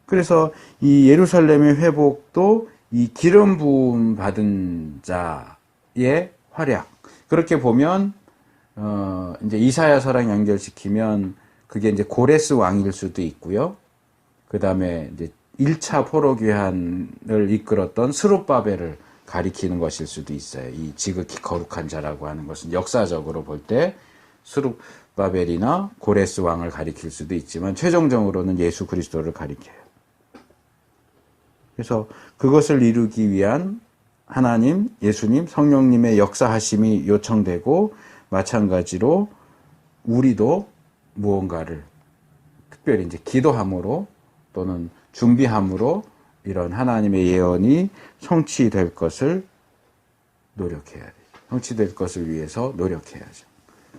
그래서 이 예루살렘의 회복도 이 기름 부음 받은 자의 활약. 그렇게 보면 이제 이사야서랑 연결시키면 그게 이제 고레스 왕일 수도 있고요. 그 다음에 이제 1차 포로 귀환을 이끌었던 스룹바벨을 가리키는 것일 수도 있어요. 이 지극히 거룩한 자라고 하는 것은 역사적으로 볼 때 스룹바벨이나 고레스 왕을 가리킬 수도 있지만 최종적으로는 예수 그리스도를 가리켜요. 그래서 그것을 이루기 위한 하나님, 예수님, 성령님의 역사하심이 요청되고 마찬가지로 우리도 무언가를 특별히 이제 기도함으로 또는 준비함으로 이런 하나님의 예언이 성취될 것을 노력해야 돼요. 성취될 것을 위해서 노력해야죠.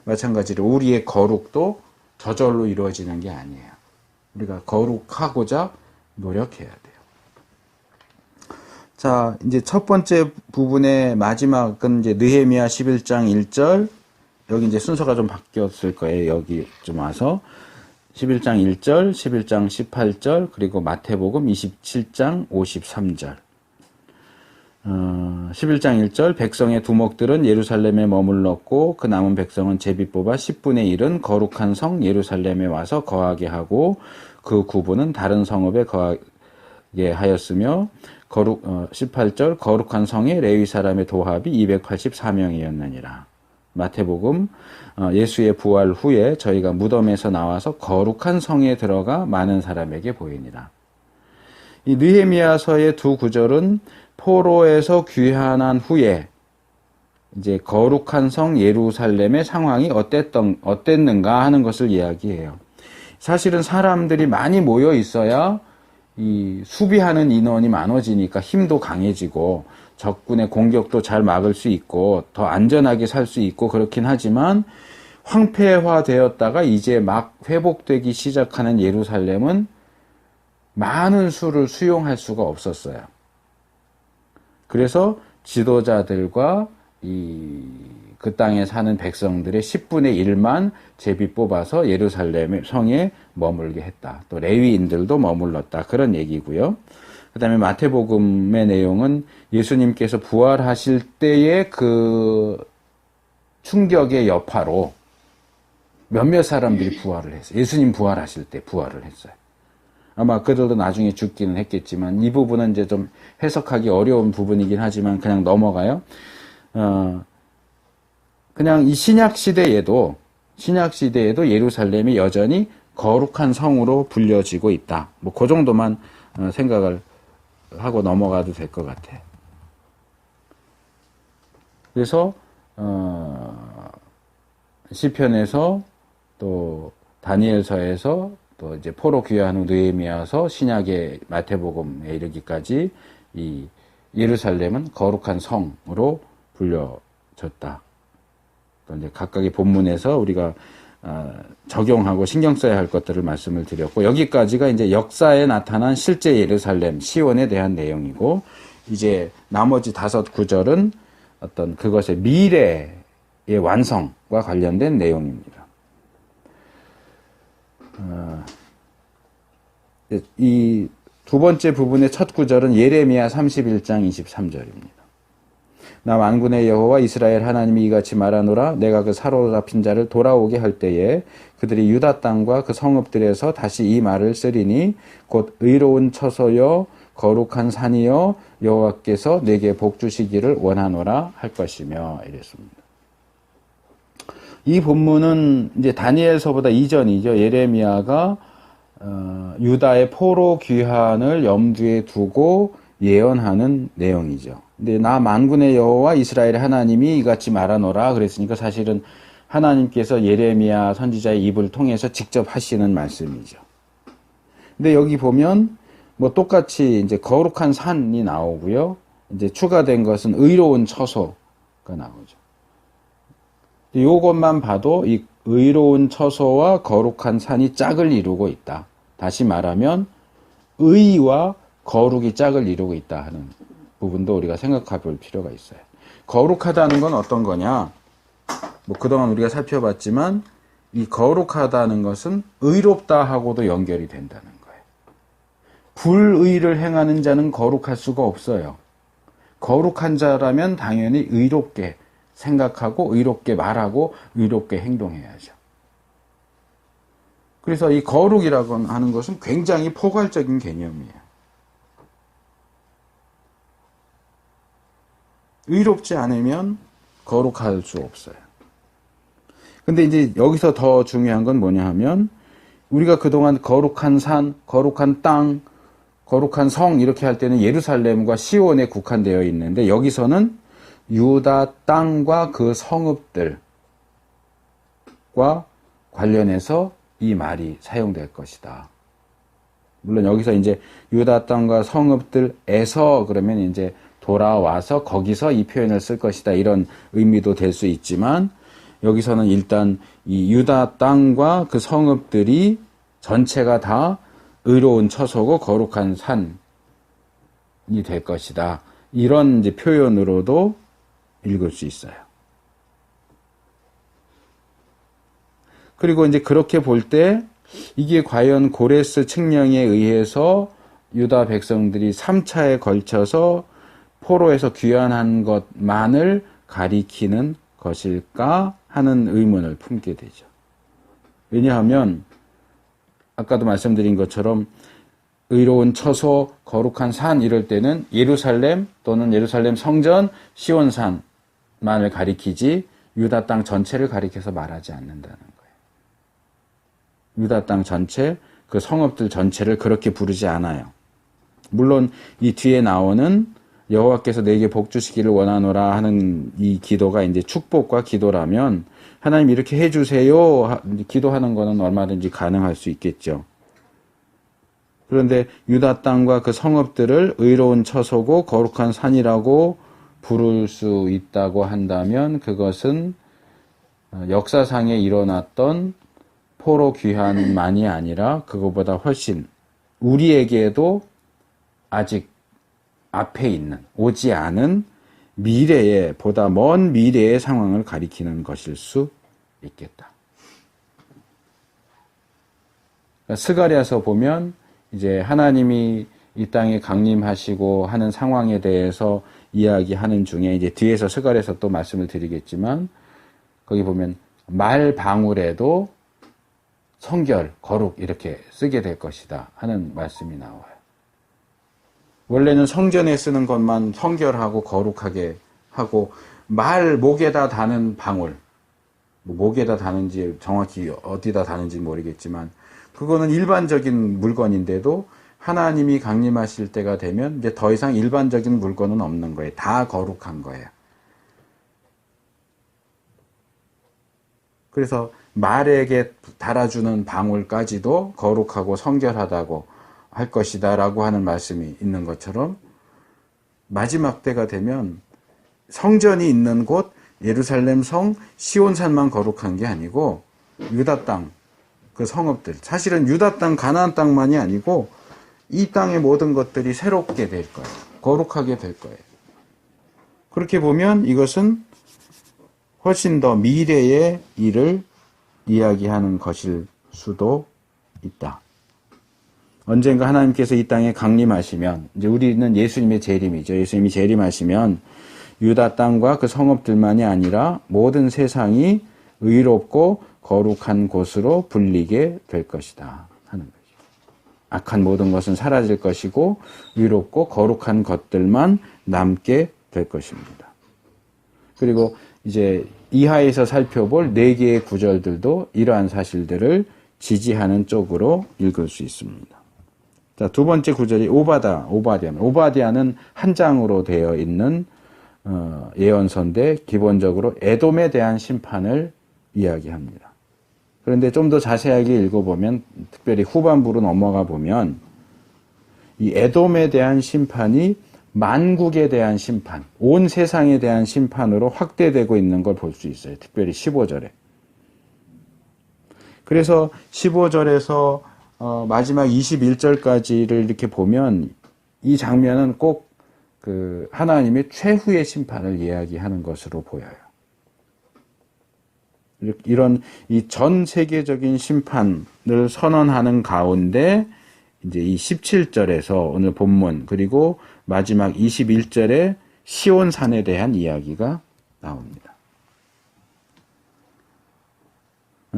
마찬가지로 우리의 거룩도 저절로 이루어지는 게 아니에요. 우리가 거룩하고자 노력해야 돼요. 자, 이제 첫 번째 부분의 마지막은 이제 느헤미야 11장 1절. 여기 이제 순서가 좀 바뀌었을 거예요. 여기 좀 와서 11장 1절, 11장 18절, 그리고 마태복음 27장 53절. 11장 1절, 백성의 두목들은 예루살렘에 머물렀고 그 남은 백성은 제비 뽑아 10분의 1은 거룩한 성 예루살렘에 와서 거하게 하고 그 9분은 다른 성읍에 거하게 하였으며 18절, 거룩한 성에 레위 사람의 도합이 284명이었느니라. 마태복음, 예수의 부활 후에 저희가 무덤에서 나와서 거룩한 성에 들어가 많은 사람에게 보이니라. 이 느헤미야서의 두 구절은 포로에서 귀환한 후에 이제 거룩한 성 예루살렘의 상황이 어땠는가 하는 것을 이야기해요. 사실은 사람들이 많이 모여 있어야 이 수비하는 인원이 많아지니까 힘도 강해지고 적군의 공격도 잘 막을 수 있고 더 안전하게 살 수 있고 그렇긴 하지만 황폐화되었다가 이제 막 회복되기 시작하는 예루살렘은 많은 수를 수용할 수가 없었어요. 그래서 지도자들과 그 땅에 사는 백성들의 10분의 1만 제비 뽑아서 예루살렘의 성에 머물게 했다. 또 레위인들도 머물렀다. 그런 얘기고요. 그 다음에 마태복음의 내용은 예수님께서 부활하실 때의 그 충격의 여파로 몇몇 사람들이 부활을 했어요. 예수님 부활하실 때 부활을 했어요. 아마 그들도 나중에 죽기는 했겠지만 이 부분은 이제 좀 해석하기 어려운 부분이긴 하지만 그냥 넘어가요. 그냥 이 신약 시대에도 예루살렘이 여전히 거룩한 성으로 불려지고 있다. 뭐 그 정도만 생각을 하고 넘어가도 될 것 같아. 그래서 시편에서 또 다니엘서에서 또 이제 포로 귀환 후 느헤미야서 신약의 마태복음에 이르기까지 이 예루살렘은 거룩한 성으로 불려졌다. 또 이제 각각의 본문에서 우리가 적용하고 신경 써야 할 것들을 말씀을 드렸고, 여기까지가 이제 역사에 나타난 실제 예루살렘, 시온에 대한 내용이고, 이제 나머지 5구절은 어떤 그것의 미래의 완성과 관련된 내용입니다. 이 두 번째 부분의 첫 구절은 예레미야 31장 23절입니다. 나 만군의 여호와 이스라엘 하나님이 이같이 말하노라. 내가 그 사로잡힌 자를 돌아오게 할 때에 그들이 유다 땅과 그 성읍들에서 다시 이 말을 쓰리니 곧 의로운 처소여 거룩한 산이여 여호와께서 내게 복 주시기를 원하노라 할 것이며, 이랬습니다. 이 본문은 이제 다니엘서보다 이전이죠. 예레미야가 유다의 포로 귀환을 염두에 두고 예언하는 내용이죠. 근데 나 만군의 여호와 이스라엘 하나님이 이같이 말하노라 그랬으니까 사실은 하나님께서 예레미야 선지자의 입을 통해서 직접 하시는 말씀이죠. 근데 여기 보면 뭐 똑같이 이제 거룩한 산이 나오고요. 이제 추가된 것은 의로운 처소가 나오죠. 이것만 봐도 이 의로운 처소와 거룩한 산이 짝을 이루고 있다. 다시 말하면 의와 거룩이 짝을 이루고 있다 하는 부분도 우리가 생각해 볼 필요가 있어요. 거룩하다는 건 어떤 거냐? 뭐 그동안 우리가 살펴봤지만 이 거룩하다는 것은 의롭다 하고도 연결이 된다는 거예요. 불의를 행하는 자는 거룩할 수가 없어요. 거룩한 자라면 당연히 의롭게 생각하고 의롭게 말하고 의롭게 행동해야죠. 그래서 이 거룩이라고 하는 것은 굉장히 포괄적인 개념이에요. 의롭지 않으면 거룩할 수 없어요. 근데 이제 여기서 더 중요한 건 뭐냐 하면 우리가 그동안 거룩한 산, 거룩한 땅, 거룩한 성 이렇게 할 때는 예루살렘과 시온에 국한되어 있는데 여기서는 유다 땅과 그 성읍들과 관련해서 이 말이 사용될 것이다. 물론 여기서 이제 유다 땅과 성읍들에서 그러면 이제 돌아와서 거기서 이 표현을 쓸 것이다 이런 의미도 될 수 있지만 여기서는 일단 이 유다 땅과 그 성읍들이 전체가 다 의로운 처소고 거룩한 산이 될 것이다. 이런 이제 표현으로도 읽을 수 있어요. 그리고 이제 그렇게 볼 때 이게 과연 고레스 칙령에 의해서 유다 백성들이 3차에 걸쳐서 포로에서 귀환한 것만을 가리키는 것일까 하는 의문을 품게 되죠. 왜냐하면 아까도 말씀드린 것처럼 의로운 처소, 거룩한 산 이럴 때는 예루살렘 또는 예루살렘 성전, 시온산만을 가리키지 유다 땅 전체를 가리켜서 말하지 않는다는 거예요. 유다 땅 전체, 그 성읍들 전체를 그렇게 부르지 않아요. 물론 이 뒤에 나오는 여호와께서 내게 복 주시기를 원하노라 하는 이 기도가 이제 축복과 기도라면 하나님 이렇게 해주세요 기도하는 거는 얼마든지 가능할 수 있겠죠. 그런데 유다 땅과 그 성읍들을 의로운 처소고 거룩한 산이라고 부를 수 있다고 한다면 그것은 역사상에 일어났던 포로 귀환만이 아니라 그거보다 훨씬 우리에게도 아직 앞에 있는 오지 않은 미래의 보다 먼 미래의 상황을 가리키는 것일 수 있겠다. 그러니까 스가랴서 보면 이제 하나님이 이 땅에 강림하시고 하는 상황에 대해서 이야기하는 중에 이제 뒤에서 스갈에서 또 말씀을 드리겠지만 거기 보면 말 방울에도 성결, 거룩 이렇게 쓰게 될 것이다 하는 말씀이 나와요. 원래는 성전에 쓰는 것만 성결하고 거룩하게 하고 말 목에다 다는 방울, 목에다 다는지 정확히 어디다 다는지 모르겠지만 그거는 일반적인 물건인데도 하나님이 강림하실 때가 되면 이제 더 이상 일반적인 물건은 없는 거예요. 다 거룩한 거예요. 그래서 말에게 달아주는 방울까지도 거룩하고 성결하다고 할 것이다 라고 하는 말씀이 있는 것처럼 마지막 때가 되면 성전이 있는 곳 예루살렘 성 시온산만 거룩한 게 아니고 유다 땅 그 성읍들 사실은 유다 땅 가나안 땅만이 아니고 이 땅의 모든 것들이 새롭게 될 거예요. 거룩하게 될 거예요. 그렇게 보면 이것은 훨씬 더 미래의 일을 이야기하는 것일 수도 있다. 언젠가 하나님께서 이 땅에 강림하시면 이제 우리는 예수님의 재림이죠. 예수님이 재림하시면 유다 땅과 그 성읍들만이 아니라 모든 세상이 의롭고 거룩한 곳으로 불리게 될 것이다 하는 거죠. 악한 모든 것은 사라질 것이고 의롭고 거룩한 것들만 남게 될 것입니다. 그리고 이제 이하에서 살펴볼 4개의 구절들도 이러한 사실들을 지지하는 쪽으로 읽을 수 있습니다. 자, 두 번째 구절이 오바댜는 한 장으로 되어 있는 예언서인데 기본적으로 에돔에 대한 심판을 이야기합니다. 그런데 좀 더 자세하게 읽어보면 특별히 후반부로 넘어가 보면 이 에돔에 대한 심판이 만국에 대한 심판, 온 세상에 대한 심판으로 확대되고 있는 걸 볼 수 있어요. 특별히 15절에. 그래서 15절에서 마지막 21절까지를 이렇게 보면 이 장면은 꼭 그 하나님의 최후의 심판을 이야기하는 것으로 보여요. 이런 이 전 세계적인 심판을 선언하는 가운데 이제 이 17절에서 오늘 본문 그리고 마지막 21절에 시온산에 대한 이야기가 나옵니다.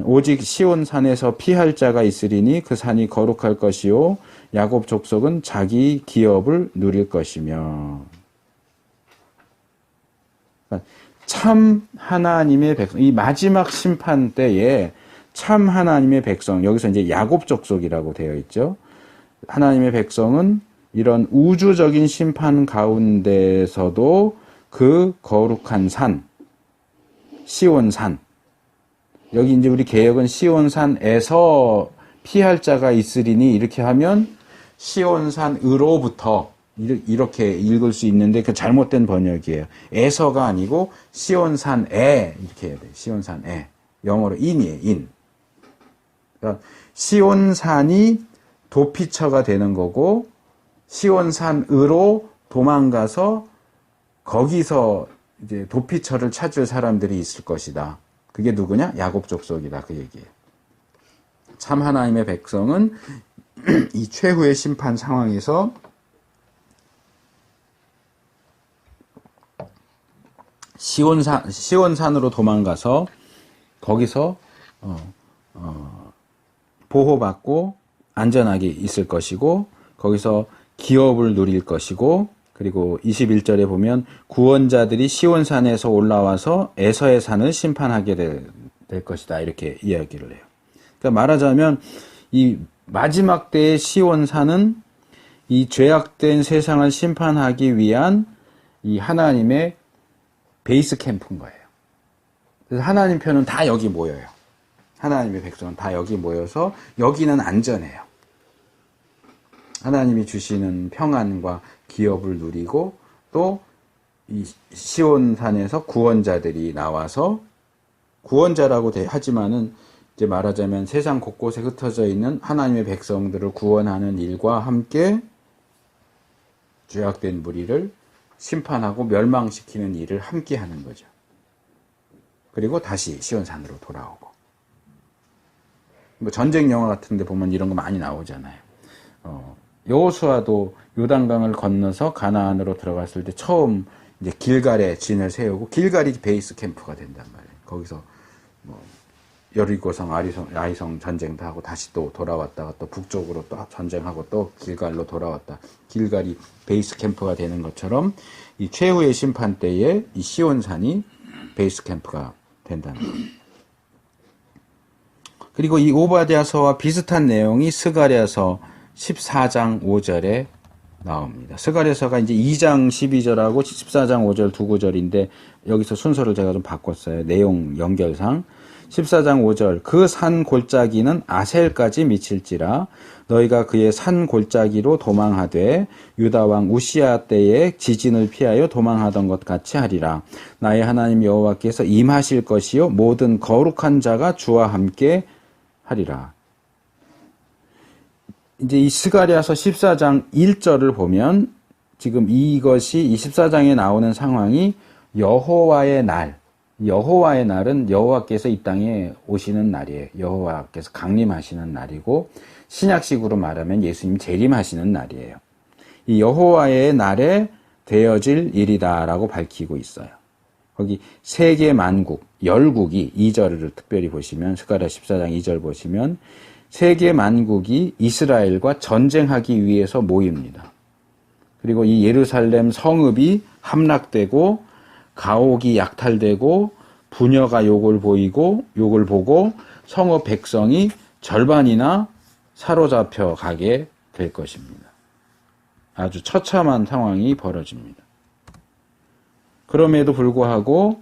오직 시온산에서 피할 자가 있으리니 그 산이 거룩할 것이요 야곱 족속은 자기 기업을 누릴 것이며. 참 하나님의 백성, 이 마지막 심판 때에 참 하나님의 백성, 여기서 이제 야곱 족속이라고 되어 있죠. 하나님의 백성은 이런 우주적인 심판 가운데서도 그 거룩한 산, 시온산, 여기 이제 우리 개역은 시온산에서 피할 자가 있으리니 이렇게 하면 시온산으로부터 이렇게 읽을 수 있는데 그 잘못된 번역이에요. 에서가 아니고 시온산에 이렇게 해야 돼요. 시온산에. 영어로 in이에요. in. 그러니까 시온산이 도피처가 되는 거고 시온산으로 도망가서 거기서 이제 도피처를 찾을 사람들이 있을 것이다. 그게 누구냐? 야곱 족속이다. 그 얘기예요. 참 하나님의 백성은 이 최후의 심판 상황에서 시온산으로 도망가서 거기서 보호받고 안전하게 있을 것이고 거기서 기업을 누릴 것이고 그리고 21절에 보면 구원자들이 시온산에서 올라와서 에서의 산을 심판하게 될 것이다. 이렇게 이야기를 해요. 그러니까 말하자면 이 마지막 때의 시온산은 이 죄악된 세상을 심판하기 위한 이 하나님의 베이스 캠프인 거예요. 그래서 하나님 편은 다 여기 모여요. 하나님의 백성은 다 여기 모여서 여기는 안전해요. 하나님이 주시는 평안과 기업을 누리고 또 이 시온산에서 구원자들이 나와서 구원자라고 하지만은 이제 말하자면 세상 곳곳에 흩어져 있는 하나님의 백성들을 구원하는 일과 함께 죄악된 무리를 심판하고 멸망시키는 일을 함께 하는 거죠. 그리고 다시 시온산으로 돌아오고. 뭐 전쟁 영화 같은 데 보면 이런 거 많이 나오잖아요. 여호수아도 요단강을 건너서 가나안으로 들어갔을 때 처음 이제 길갈에 진을 세우고 길갈이 베이스 캠프가 된단 말이에요. 거기서 뭐 여리고성, 아이성 전쟁도 하고 다시 또 돌아왔다가 또 북쪽으로 또 전쟁하고 또 길갈로 돌아왔다. 길갈이 베이스 캠프가 되는 것처럼 이 최후의 심판 때에 이 시온산이 베이스 캠프가 된다는 거예요. 그리고 이 오바댜서와 비슷한 내용이 스가랴서 14장 5절에 나옵니다. 스가랴서가 이제 2장 12절하고 14장 5절 두 구절인데 여기서 순서를 제가 좀 바꿨어요. 내용 연결상. 14장 5절 그 산 골짜기는 아셀까지 미칠지라 너희가 그의 산 골짜기로 도망하되 유다 왕 우시야 때에 지진을 피하여 도망하던 것 같이 하리라. 나의 하나님 여호와께서 임하실 것이요 모든 거룩한 자가 주와 함께 하리라. 이제 이 스가랴서 14장 1절을 보면 지금 이것이 이 14장에 나오는 상황이 여호와의 날, 여호와의 날은 여호와께서 이 땅에 오시는 날이에요. 여호와께서 강림하시는 날이고 신약식으로 말하면 예수님 재림하시는 날이에요. 이 여호와의 날에 되어질 일이다라고 밝히고 있어요. 거기 세계 만국, 열국이 2절을 특별히 보시면 스가랴 14장 2절 보시면 세계 만국이 이스라엘과 전쟁하기 위해서 모입니다. 그리고 이 예루살렘 성읍이 함락되고 가옥이 약탈되고 부녀가 욕을 보고 성읍 백성이 절반이나 사로잡혀 가게 될 것입니다. 아주 처참한 상황이 벌어집니다. 그럼에도 불구하고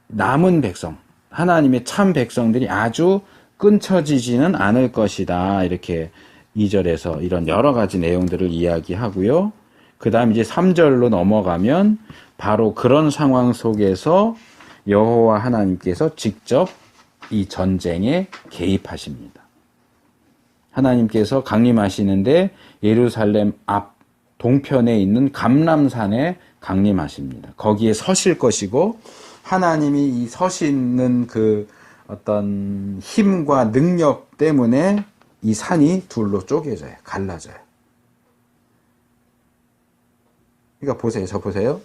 남은 백성, 하나님의 참 백성들이 아주 끊쳐지지는 않을 것이다. 이렇게 2절에서 이런 여러 가지 내용들을 이야기하고요. 그 다음 이제 3절로 넘어가면 바로 그런 상황 속에서 여호와 하나님께서 직접 이 전쟁에 개입하십니다. 하나님께서 강림하시는데 예루살렘 앞 동편에 있는 감람산에 강림하십니다. 거기에 서실 것이고 하나님이 이 서시는 그 어떤 힘과 능력 때문에 이 산이 둘로 쪼개져요. 갈라져요. 그러니까 보세요. 저 보세요.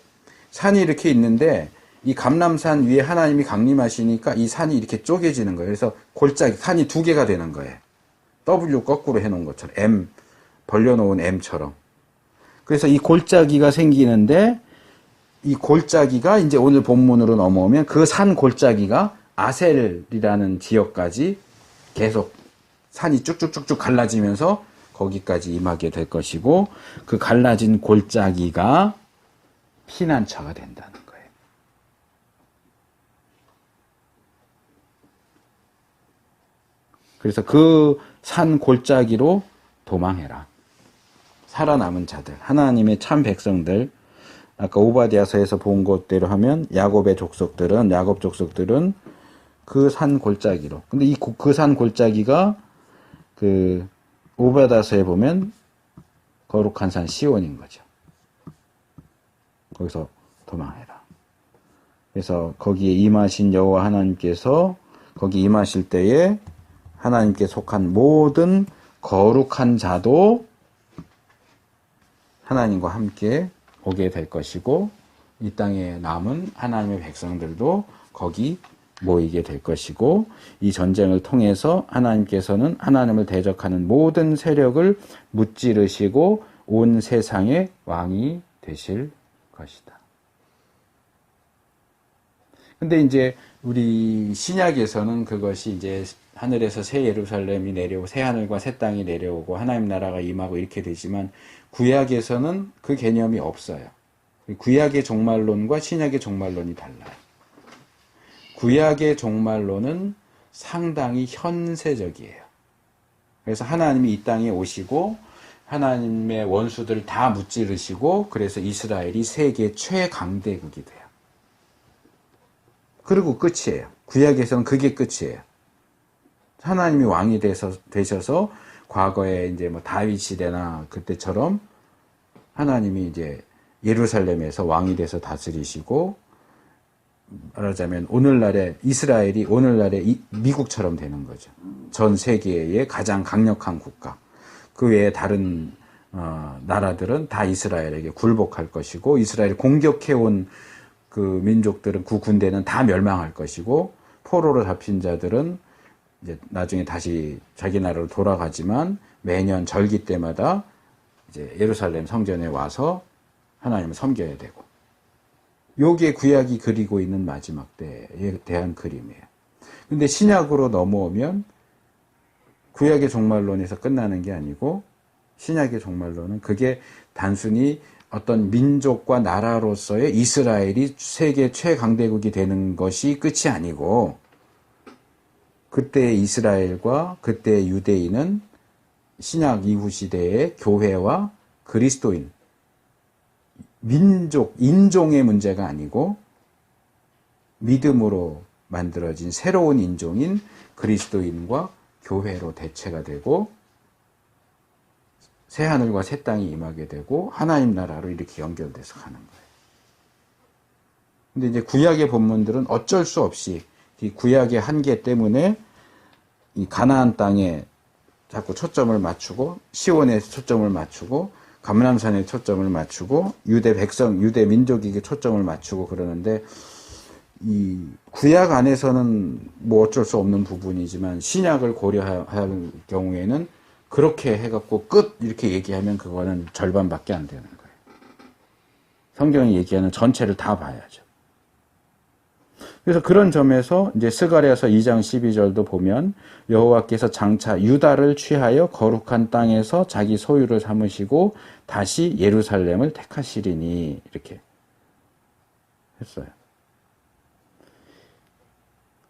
산이 이렇게 있는데 이 감람산 위에 하나님이 강림하시니까 이 산이 이렇게 쪼개지는 거예요. 그래서 골짜기, 산이 두 개가 되는 거예요. W 거꾸로 해놓은 것처럼 M, 벌려놓은 M처럼. 그래서 이 골짜기가 생기는데 이 골짜기가 이제 오늘 본문으로 넘어오면 그 산 골짜기가 아셀이라는 지역까지 계속 산이 쭉쭉쭉쭉 갈라지면서 거기까지 임하게 될 것이고 그 갈라진 골짜기가 피난처가 된다는 거예요. 그래서 그 산 골짜기로 도망해라. 살아남은 자들, 하나님의 참 백성들, 아까 오바댜서에서 본 것대로 하면 야곱 족속들은 그 산 골짜기로. 근데 이 그 산 골짜기가 그 오바댜서에 보면 거룩한 산 시온인 거죠. 거기서 도망해라. 그래서 거기에 임하신 여호와 하나님께서 거기 임하실 때에 하나님께 속한 모든 거룩한 자도 하나님과 함께 오게 될 것이고 이 땅에 남은 하나님의 백성들도 거기 모이게 될 것이고 이 전쟁을 통해서 하나님께서는 하나님을 대적하는 모든 세력을 무찌르시고 온 세상의 왕이 되실 것이다. 근데 이제 우리 신약에서는 그것이 이제 하늘에서 새 예루살렘이 내려오고 새 하늘과 새 땅이 내려오고 하나님 나라가 임하고 이렇게 되지만 구약에서는 그 개념이 없어요. 구약의 종말론과 신약의 종말론이 달라요. 구약의 종말론은 상당히 현세적이에요. 그래서 하나님이 이 땅에 오시고 하나님의 원수들을 다 무찌르시고 그래서 이스라엘이 세계 최강대국이 돼요. 그리고 끝이에요. 구약에서는 그게 끝이에요. 하나님이 왕이 되셔서 과거에 이제 뭐 다윗 시대나 그때처럼 하나님이 이제 예루살렘에서 왕이 돼서 다스리시고 말하자면 오늘날의 이스라엘이 오늘날의 미국처럼 되는 거죠. 전 세계의 가장 강력한 국가. 그 외에 다른 나라들은 다 이스라엘에게 굴복할 것이고 이스라엘 공격해온 그 민족들은 그 군대는 다 멸망할 것이고 포로로 잡힌 자들은 이제 나중에 다시 자기 나라로 돌아가지만 매년 절기 때마다 이제 예루살렘 성전에 와서 하나님을 섬겨야 되고 요게 구약이 그리고 있는 마지막 때에 대한 그림이에요. 근데 신약으로 넘어오면 구약의 종말론에서 끝나는 게 아니고 신약의 종말론은 그게 단순히 어떤 민족과 나라로서의 이스라엘이 세계 최강대국이 되는 것이 끝이 아니고 그때의 이스라엘과 그때의 유대인은 신약 이후 시대의 교회와 그리스도인, 민족, 인종의 문제가 아니고 믿음으로 만들어진 새로운 인종인 그리스도인과 교회로 대체가 되고 새하늘과 새 땅이 임하게 되고 하나님 나라로 이렇게 연결돼서 가는 거예요. 근데 이제 구약의 본문들은 어쩔 수 없이 이 구약의 한계 때문에 이 가나안 땅에 자꾸 초점을 맞추고 시온에 초점을 맞추고 감람산에 초점을 맞추고 유대 백성, 유대 민족에게 초점을 맞추고 그러는데 이 구약 안에서는 뭐 어쩔 수 없는 부분이지만 신약을 고려할 경우에는 그렇게 해갖고 끝 이렇게 얘기하면 그거는 절반밖에 안 되는 거예요. 성경이 얘기하는 전체를 다 봐야죠. 그래서 그런 점에서 이제 스가랴서 2장 12절도 보면 여호와께서 장차 유다를 취하여 거룩한 땅에서 자기 소유를 삼으시고 다시 예루살렘을 택하시리니 이렇게 했어요.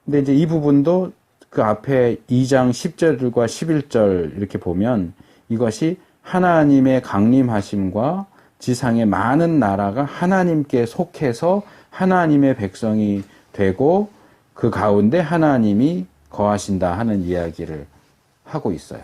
근데 이제 이 부분도 그 앞에 2장 10절과 11절 이렇게 보면 이것이 하나님의 강림하심과 지상의 많은 나라가 하나님께 속해서 하나님의 백성이 되고 그 가운데 하나님이 거하신다 하는 이야기를 하고 있어요.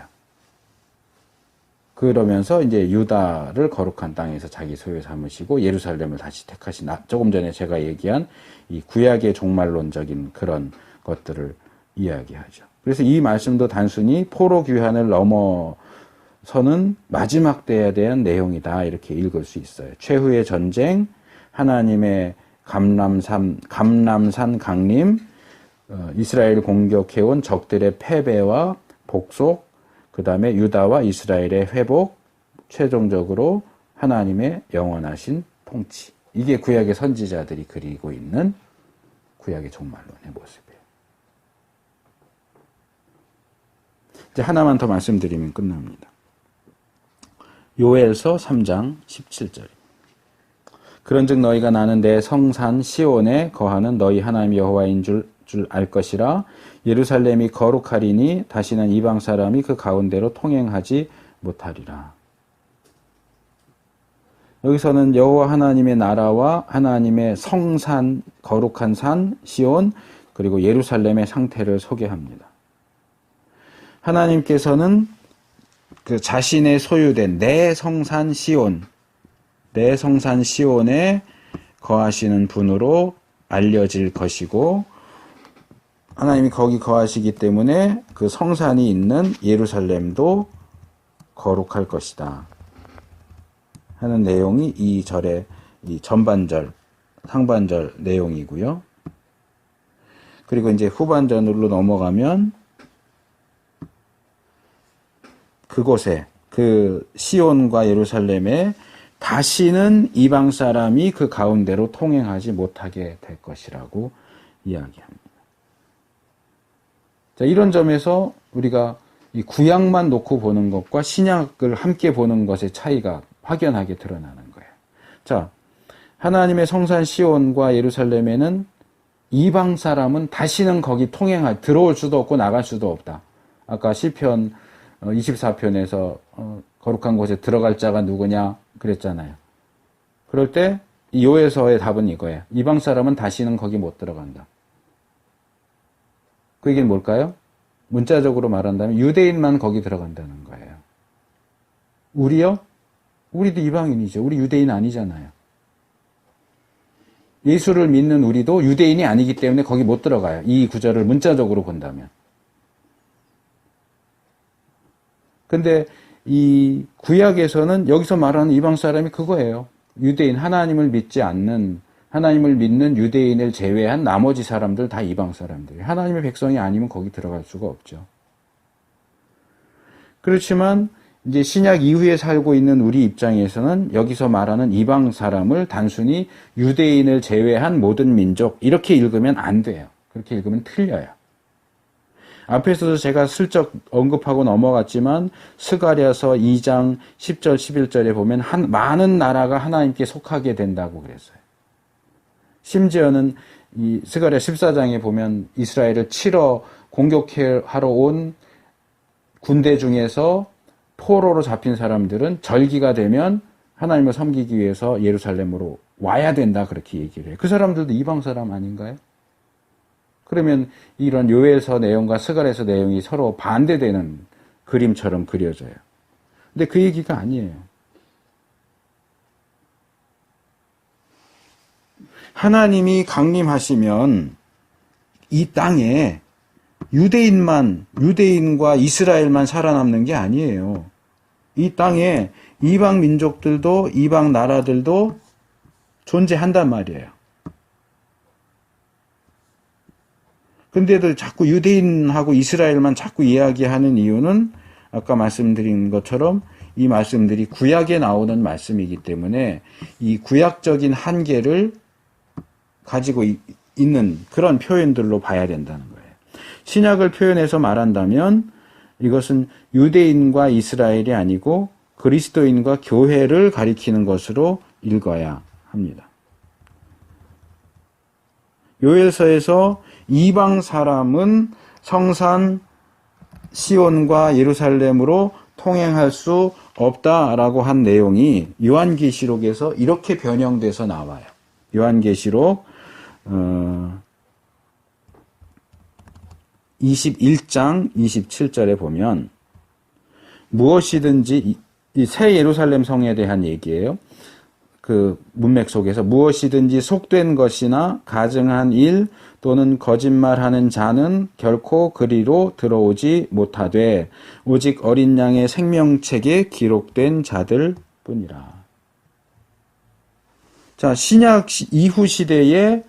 그러면서 이제 유다를 거룩한 땅에서 자기 소유 삼으시고 예루살렘을 다시 택하신 조금 전에 제가 얘기한 이 구약의 종말론적인 그런 것들을 이야기하죠. 그래서 이 말씀도 단순히 포로 귀환을 넘어서는 마지막 때에 대한 내용이다 이렇게 읽을 수 있어요. 최후의 전쟁, 하나님의 감람산 강림, 이스라엘 공격해온 적들의 패배와 복속, 그 다음에 유다와 이스라엘의 회복, 최종적으로 하나님의 영원하신 통치. 이게 구약의 선지자들이 그리고 있는 구약의 종말론의 모습이에요. 이제 하나만 더 말씀드리면 끝납니다. 요엘서 3장 17절. 그런즉 너희가 나는 내 성산 시온에 거하는 너희 하나님 여호와인 줄 알 것이라. 예루살렘이 거룩하리니 다시는 이방 사람이 그 가운데로 통행하지 못하리라. 여기서는 여호와 하나님의 나라와 하나님의 성산, 거룩한 산 시온, 그리고 예루살렘의 상태를 소개합니다. 하나님께서는 그 자신의 소유된 내 성산 시온, 내 성산 시온에 거하시는 분으로 알려질 것이고 하나님이 거기 거하시기 때문에 그 성산이 있는 예루살렘도 거룩할 것이다 하는 내용이 이 절의 이 전반절, 상반절 내용이고요. 그리고 이제 후반전으로 넘어가면 그곳에 그 시온과 예루살렘에 다시는 이방 사람이 그 가운데로 통행하지 못하게 될 것이라고 이야기합니다. 자, 이런 점에서 우리가 이 구약만 놓고 보는 것과 신약을 함께 보는 것의 차이가 확연하게 드러나는 거예요. 자, 하나님의 성산 시온과 예루살렘에는 이방 사람은 다시는 거기 들어올 수도 없고 나갈 수도 없다. 아까 시편 24편에서 거룩한 곳에 들어갈 자가 누구냐 그랬잖아요. 그럴 때 이 요에서의 답은 이거예요. 이방 사람은 다시는 거기 못 들어간다. 그 얘기는 뭘까요? 문자적으로 말한다면 유대인만 거기 들어간다는 거예요. 우리요? 우리도 이방인이죠. 우리 유대인 아니잖아요. 예수를 믿는 우리도 유대인이 아니기 때문에 거기 못 들어가요. 이 구절을 문자적으로 본다면. 근데 이 구약에서는 여기서 말하는 이방 사람이 그거예요. 유대인, 하나님을 믿지 않는, 하나님을 믿는 유대인을 제외한 나머지 사람들 다 이방 사람들이에요. 하나님의 백성이 아니면 거기 들어갈 수가 없죠. 그렇지만 이제 신약 이후에 살고 있는 우리 입장에서는 여기서 말하는 이방 사람을 단순히 유대인을 제외한 모든 민족 이렇게 읽으면 안 돼요. 그렇게 읽으면 틀려요. 앞에서도 제가 슬쩍 언급하고 넘어갔지만 스가랴서 2장 10절 11절에 보면 많은 나라가 하나님께 속하게 된다고 그랬어요. 심지어는 이 스가랴 14장에 보면 이스라엘을 치러 공격하러 온 군대 중에서 포로로 잡힌 사람들은 절기가 되면 하나님을 섬기기 위해서 예루살렘으로 와야 된다 그렇게 얘기를 해요. 그 사람들도 이방 사람 아닌가요? 그러면 이런 요엘서 내용과 스가랴서 내용이 서로 반대되는 그림처럼 그려져요. 근데 그 얘기가 아니에요. 하나님이 강림하시면 이 땅에 유대인과 이스라엘만 살아남는 게 아니에요. 이 땅에 이방 민족들도 이방 나라들도 존재한단 말이에요. 근데도 자꾸 유대인하고 이스라엘만 자꾸 이야기하는 이유는 아까 말씀드린 것처럼 이 말씀들이 구약에 나오는 말씀이기 때문에 이 구약적인 한계를 가지고 있는 그런 표현들로 봐야 된다는 거예요. 신약을 표현해서 말한다면 이것은 유대인과 이스라엘이 아니고 그리스도인과 교회를 가리키는 것으로 읽어야 합니다. 요엘서에서 이방 사람은 성산 시온과 예루살렘으로 통행할 수 없다라고 한 내용이 요한계시록에서 이렇게 변형돼서 나와요. 요한계시록 21장 27절에 보면 무엇이든지 이 새 예루살렘 성에 대한 얘기예요. 그 문맥 속에서 무엇이든지 속된 것이나 가증한 일 또는 거짓말하는 자는 결코 그리로 들어오지 못하되 오직 어린 양의 생명책에 기록된 자들 뿐이라. 자, 신약 이후 시대에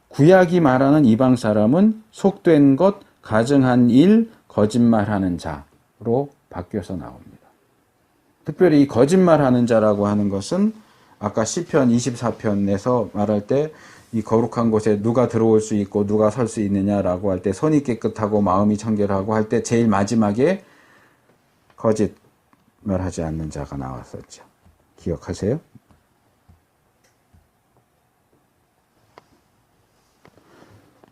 구약이 말하는 이방 사람은 속된 것, 가증한 일, 거짓말하는 자로 바뀌어서 나옵니다. 특별히 이 거짓말하는 자라고 하는 것은 아까 시편 24편에서 말할 때 이 거룩한 곳에 누가 들어올 수 있고 누가 설 수 있느냐라고 할 때 손이 깨끗하고 마음이 청결하고 할 때 제일 마지막에 거짓말하지 않는 자가 나왔었죠. 기억하세요?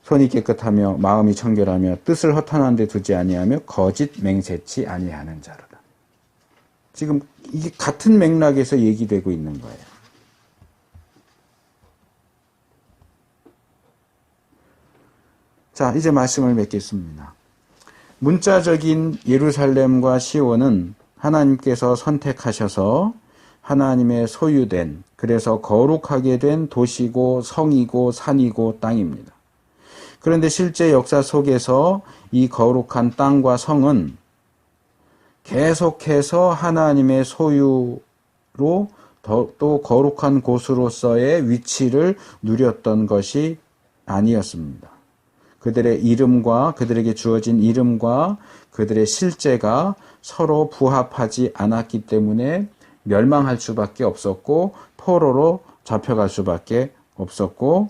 손이 깨끗하며 마음이 청결하며 뜻을 허탄한 데 두지 아니하며 거짓 맹세치 아니하는 자로다. 지금 이게 같은 맥락에서 얘기되고 있는 거예요. 자, 이제 말씀을 맺겠습니다. 문자적인 예루살렘과 시온은 하나님께서 선택하셔서 하나님의 소유된, 그래서 거룩하게 된 도시고 성이고 산이고 땅입니다. 그런데 실제 역사 속에서 이 거룩한 땅과 성은 계속해서 하나님의 소유로 또 거룩한 곳으로서의 위치를 누렸던 것이 아니었습니다. 그들의 이름과 그들에게 주어진 이름과 그들의 실제가 서로 부합하지 않았기 때문에 멸망할 수밖에 없었고 포로로 잡혀갈 수밖에 없었고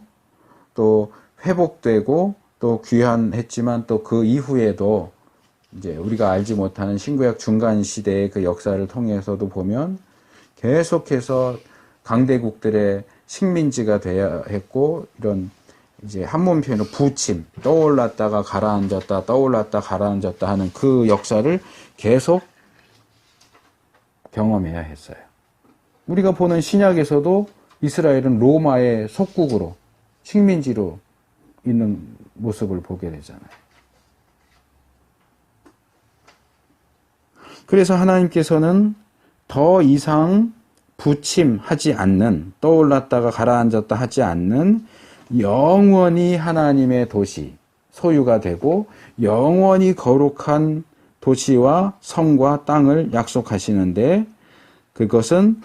또 회복되고 또 귀환했지만 또 그 이후에도 이제 우리가 알지 못하는 신구약 중간 시대의 그 역사를 통해서도 보면 계속해서 강대국들의 식민지가 되어야 했고 이런 이제 한문 표현으로 부침, 떠올랐다가 가라앉았다, 떠올랐다 가라앉았다 하는 그 역사를 계속 경험해야 했어요. 우리가 보는 신약에서도 이스라엘은 로마의 속국으로 식민지로 있는 모습을 보게 되잖아요. 그래서 하나님께서는 더 이상 부침하지 않는, 떠올랐다가 가라앉았다 하지 않는 영원히 하나님의 도시, 소유가 되고 영원히 거룩한 도시와 성과 땅을 약속하시는데 그것은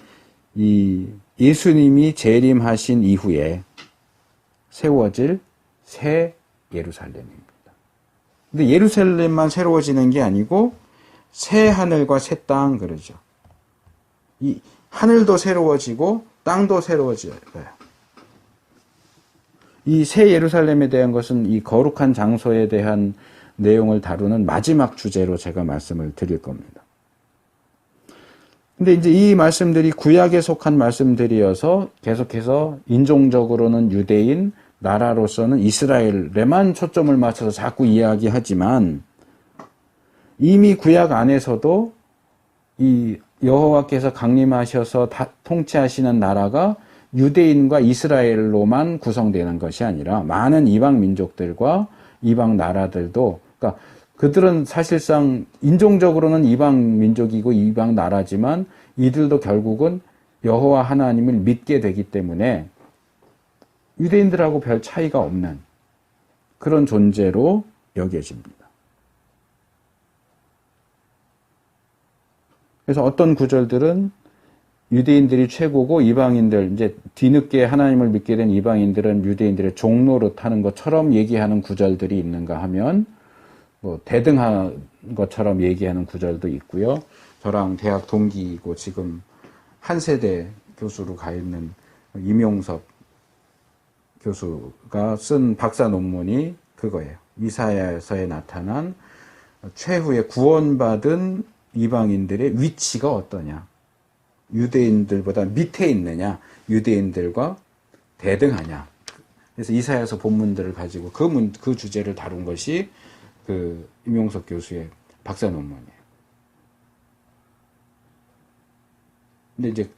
이 예수님이 재림하신 이후에 세워질 새 예루살렘입니다. 근데 예루살렘만 새로워지는 게 아니고 새 하늘과 새 땅 그러죠. 이 하늘도 새로워지고 땅도 새로워져요. 이 새 예루살렘에 대한 것은 이 거룩한 장소에 대한 내용을 다루는 마지막 주제로 제가 말씀을 드릴 겁니다. 근데 이제 이 말씀들이 구약에 속한 말씀들이어서 계속해서 인종적으로는 유대인, 나라로서는 이스라엘에만 초점을 맞춰서 자꾸 이야기하지만 이미 구약 안에서도 이 여호와께서 강림하셔서 통치하시는 나라가 유대인과 이스라엘로만 구성되는 것이 아니라 많은 이방 민족들과 이방 나라들도, 그러니까 그들은 사실상 인종적으로는 이방 민족이고 이방 나라지만 이들도 결국은 여호와 하나님을 믿게 되기 때문에 유대인들하고 별 차이가 없는 그런 존재로 여겨집니다. 그래서 어떤 구절들은 유대인들이 최고고 이방인들, 이제 뒤늦게 하나님을 믿게 된 이방인들은 유대인들의 종노릇 하는 것처럼 얘기하는 구절들이 있는가 하면 뭐 대등한 것처럼 얘기하는 구절도 있고요. 저랑 대학 동기이고 지금 한 세대 교수로 가 있는 임용섭 교수가 쓴 박사 논문이 그거예요. 이사야서에 나타난 최후의 구원받은 이방인들의 위치가 어떠냐. 유대인들보다 밑에 있느냐, 유대인들과 대등하냐. 그래서 이사야서 본문들을 가지고 그 주제를 다룬 것이 그 임용석 교수의 박사 논문이에요. 근데 이제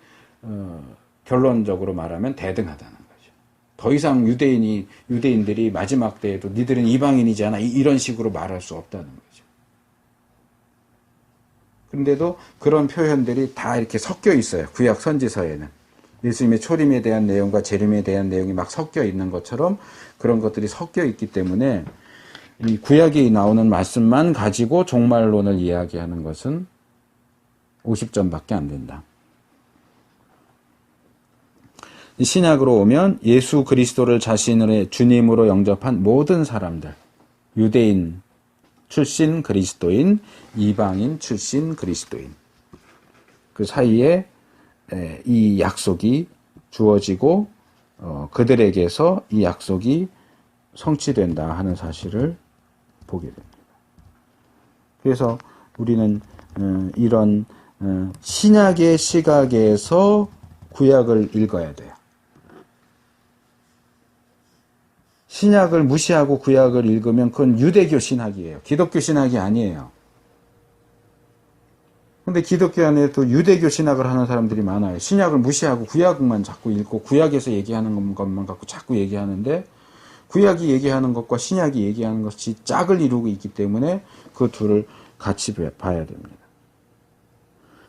결론적으로 말하면 대등하다는 거죠. 더 이상 유대인들이 마지막 때에도 니들은 이방인이잖아 이런 식으로 말할 수 없다는 거죠. 그런데도 그런 표현들이 다 이렇게 섞여 있어요. 구약 선지서에는. 예수님의 초림에 대한 내용과 재림에 대한 내용이 막 섞여 있는 것처럼 그런 것들이 섞여 있기 때문에 이 구약에 나오는 말씀만 가지고 종말론을 이야기하는 것은 50점밖에 안 된다. 신약으로 오면 예수 그리스도를 자신의 주님으로 영접한 모든 사람들, 유대인 출신 그리스도인, 이방인 출신 그리스도인, 그 사이에 이 약속이 주어지고 그들에게서 이 약속이 성취된다 하는 사실을 보게 됩니다. 그래서 우리는 이런 신약의 시각에서 구약을 읽어야 돼요. 신약을 무시하고 구약을 읽으면 그건 유대교 신학이에요. 기독교 신학이 아니에요. 근데 기독교 안에 또 유대교 신학을 하는 사람들이 많아요. 신약을 무시하고 구약만 자꾸 읽고 구약에서 얘기하는 것만 갖고 자꾸 얘기하는데 구약이 얘기하는 것과 신약이 얘기하는 것이 짝을 이루고 있기 때문에 그 둘을 같이 봐야 됩니다.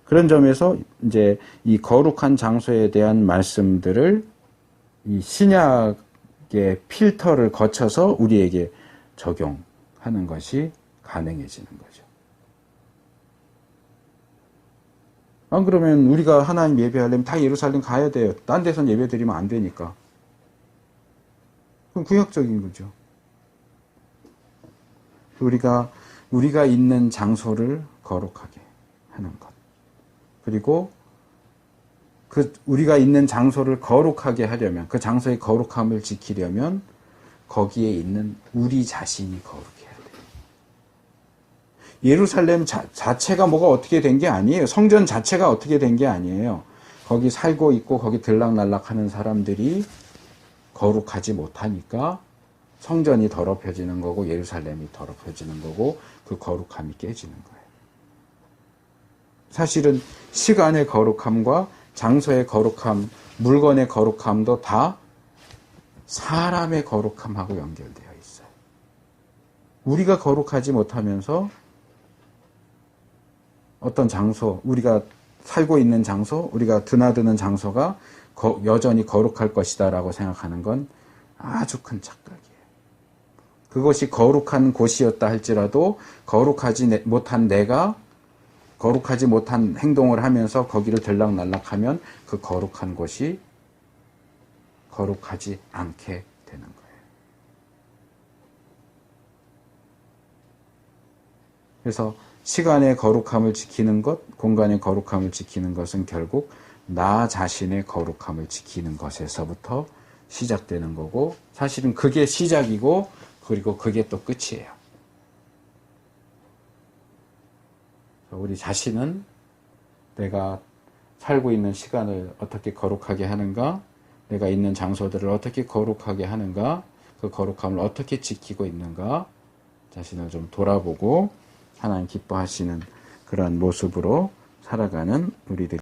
그런 점에서 이제 이 거룩한 장소에 대한 말씀들을 이 신약의 필터를 거쳐서 우리에게 적용하는 것이 가능해지는 거죠. 안 그러면 우리가 하나님 예배하려면 다 예루살렘 가야 돼요. 딴 데선 예배 드리면 안 되니까. 그럼 구약적인 거죠. 우리가 있는 장소를 거룩하게 하는 것. 그리고 우리가 있는 장소를 거룩하게 하려면, 그 장소의 거룩함을 지키려면 거기에 있는 우리 자신이 거룩해야 돼요. 예루살렘 자체가 뭐가 어떻게 된 게 아니에요. 성전 자체가 어떻게 된 게 아니에요. 거기 살고 있고 거기 들락날락 하는 사람들이 거룩하지 못하니까 성전이 더럽혀지는 거고 예루살렘이 더럽혀지는 거고 그 거룩함이 깨지는 거예요. 사실은 시간의 거룩함과 장소의 거룩함, 물건의 거룩함도 다 사람의 거룩함하고 연결되어 있어요. 우리가 거룩하지 못하면서 어떤 장소, 우리가 살고 있는 장소, 우리가 드나드는 장소가 여전히 거룩할 것이다 라고 생각하는 건 아주 큰 착각이에요. 그것이 거룩한 곳이었다 할지라도 거룩하지 못한 내가 거룩하지 못한 행동을 하면서 거기를 들락날락하면 그 거룩한 곳이 거룩하지 않게 되는 거예요. 그래서 시간의 거룩함을 지키는 것, 공간의 거룩함을 지키는 것은 결국 나 자신의 거룩함을 지키는 것에서부터 시작되는 거고, 사실은 그게 시작이고 그리고 그게 또 끝이에요. 우리 자신은 내가 살고 있는 시간을 어떻게 거룩하게 하는가, 내가 있는 장소들을 어떻게 거룩하게 하는가, 그 거룩함을 어떻게 지키고 있는가 자신을 좀 돌아보고 하나님 기뻐하시는 그런 모습으로 살아가는 우리들